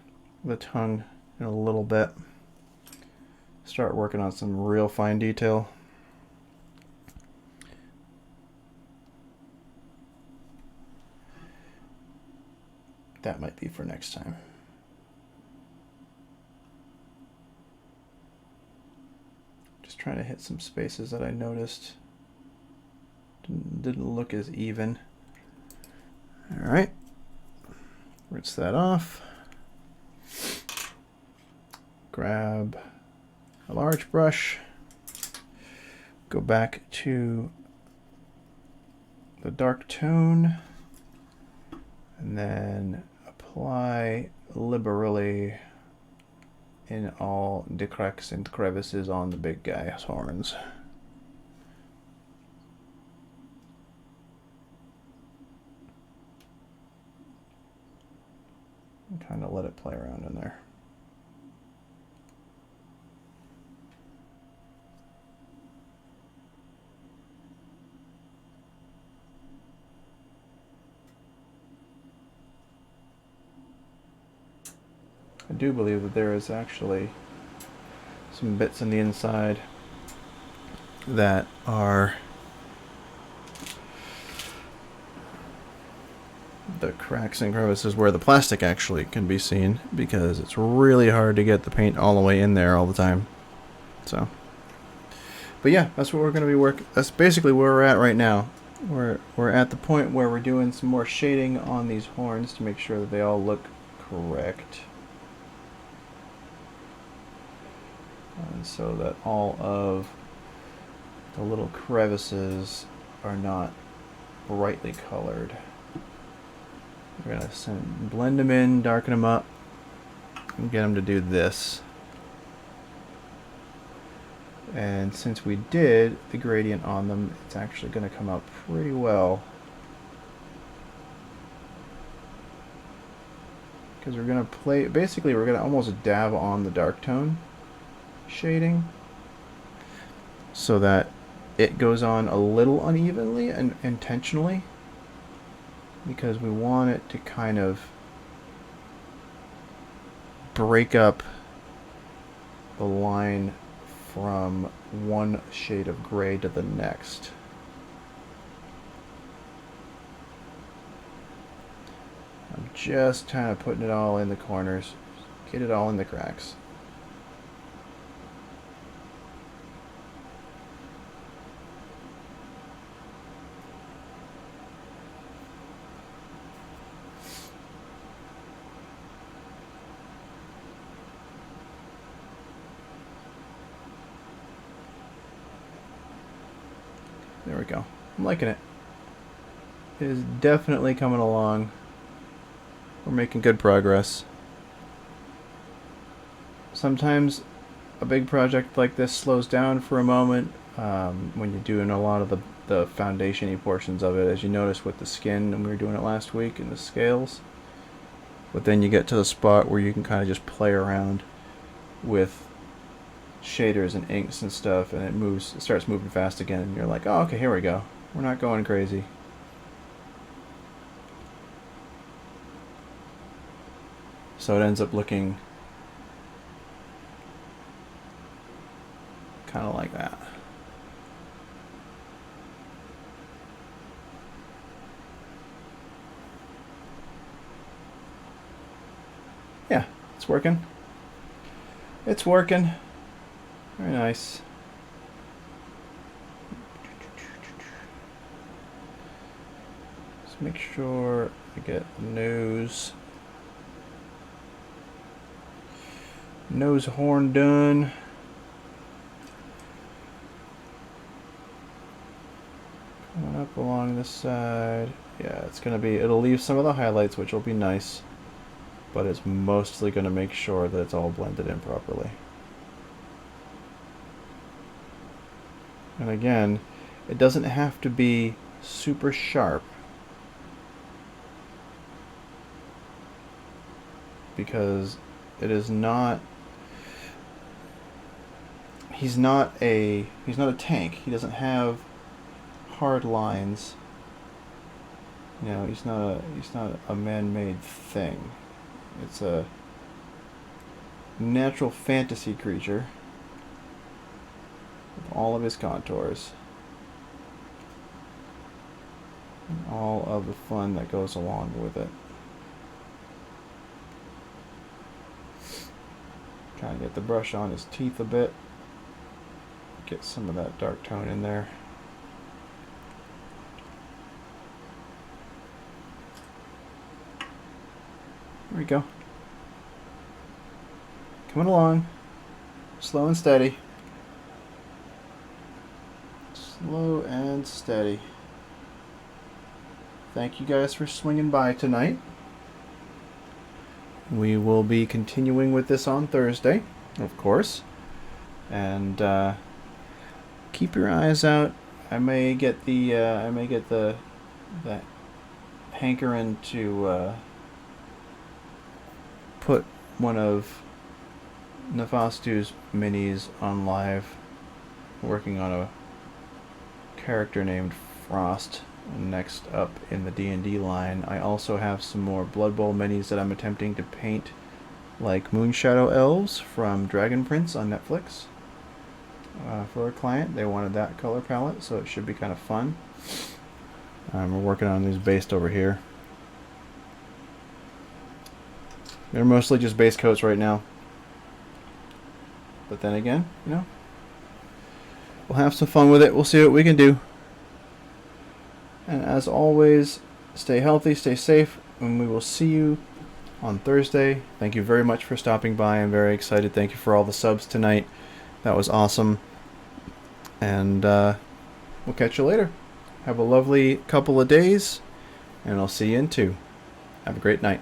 tongue in a little bit. Start working on some real fine detail. That might be for next time. Just trying to hit some spaces that I noticed didn't look as even. All right, rinse that off. Grab a large brush. Go back to the dark tone, and then apply liberally in all the cracks and crevices on the big guy's horns. And kind of let it play around in there. I do believe that there is actually some bits in the inside that are the cracks and crevices where the plastic actually can be seen, because it's really hard to get the paint all the way in there all the time. So, but yeah, that's what we're going to be that's basically where we're at right now. We're at the point where we're doing some more shading on these horns to make sure that they all look correct. And so that all of the little crevices are not brightly colored. We're going to blend them in, darken them up, and get them to do this. And since we did the gradient on them, it's actually going to come out pretty well. because we're going to play, basically we're going to almost dab on the dark tone shading so that it goes on a little unevenly and intentionally, because we want it to kind of break up the line from one shade of gray to the next. I'm just kind of putting it all in the corners, get it all in the cracks. There we go. I'm liking it. It is definitely coming along. We're making good progress. Sometimes a big project like this slows down for a moment when you're doing a lot of the foundation-y portions of it, as you noticed with the skin, and we were doing it last week, and the scales. But then you get to the spot where you can kind of just play around with shaders and inks and stuff, and it starts moving fast again, and you're like, oh, okay, here we go. We're not going crazy. So it ends up looking kind of like that. Yeah, it's working. It's working. Very nice. Let's make sure I get nose horn done. Coming up along this side. Yeah, it's gonna be, it'll leave some of the highlights, which will be nice, but it's mostly gonna make sure that it's all blended in properly. And again, it doesn't have to be super sharp, because it is not, he's not a tank. He doesn't have hard lines. You know, he's not a man-made thing. It's a natural fantasy creature with all of his contours and all of the fun that goes along with it. Trying to get the brush on his teeth a bit, get some of that dark tone in there. There we go. Coming along, slow and steady. Slow and steady. Thank you guys for swinging by tonight. We will be continuing with this on Thursday, of course, and keep your eyes out. I may get the hankering to put one of Nefastu's minis on live, working on a character named Frost next up in the D&D line. I also have some more Blood Bowl minis that I'm attempting to paint like Moonshadow Elves from Dragon Prince on Netflix for a client. They wanted that color palette, so it should be kind of fun. We're working on these based over here. They're mostly just base coats right now, but then again, you know, we'll have some fun with it. We'll see what we can do. And as always, stay healthy, stay safe, and we will see you on Thursday. Thank you very much for stopping by. I'm very excited. Thank you for all the subs tonight. That was awesome. And we'll catch you later. Have a lovely couple of days, and I'll see you in 2. Have a great night.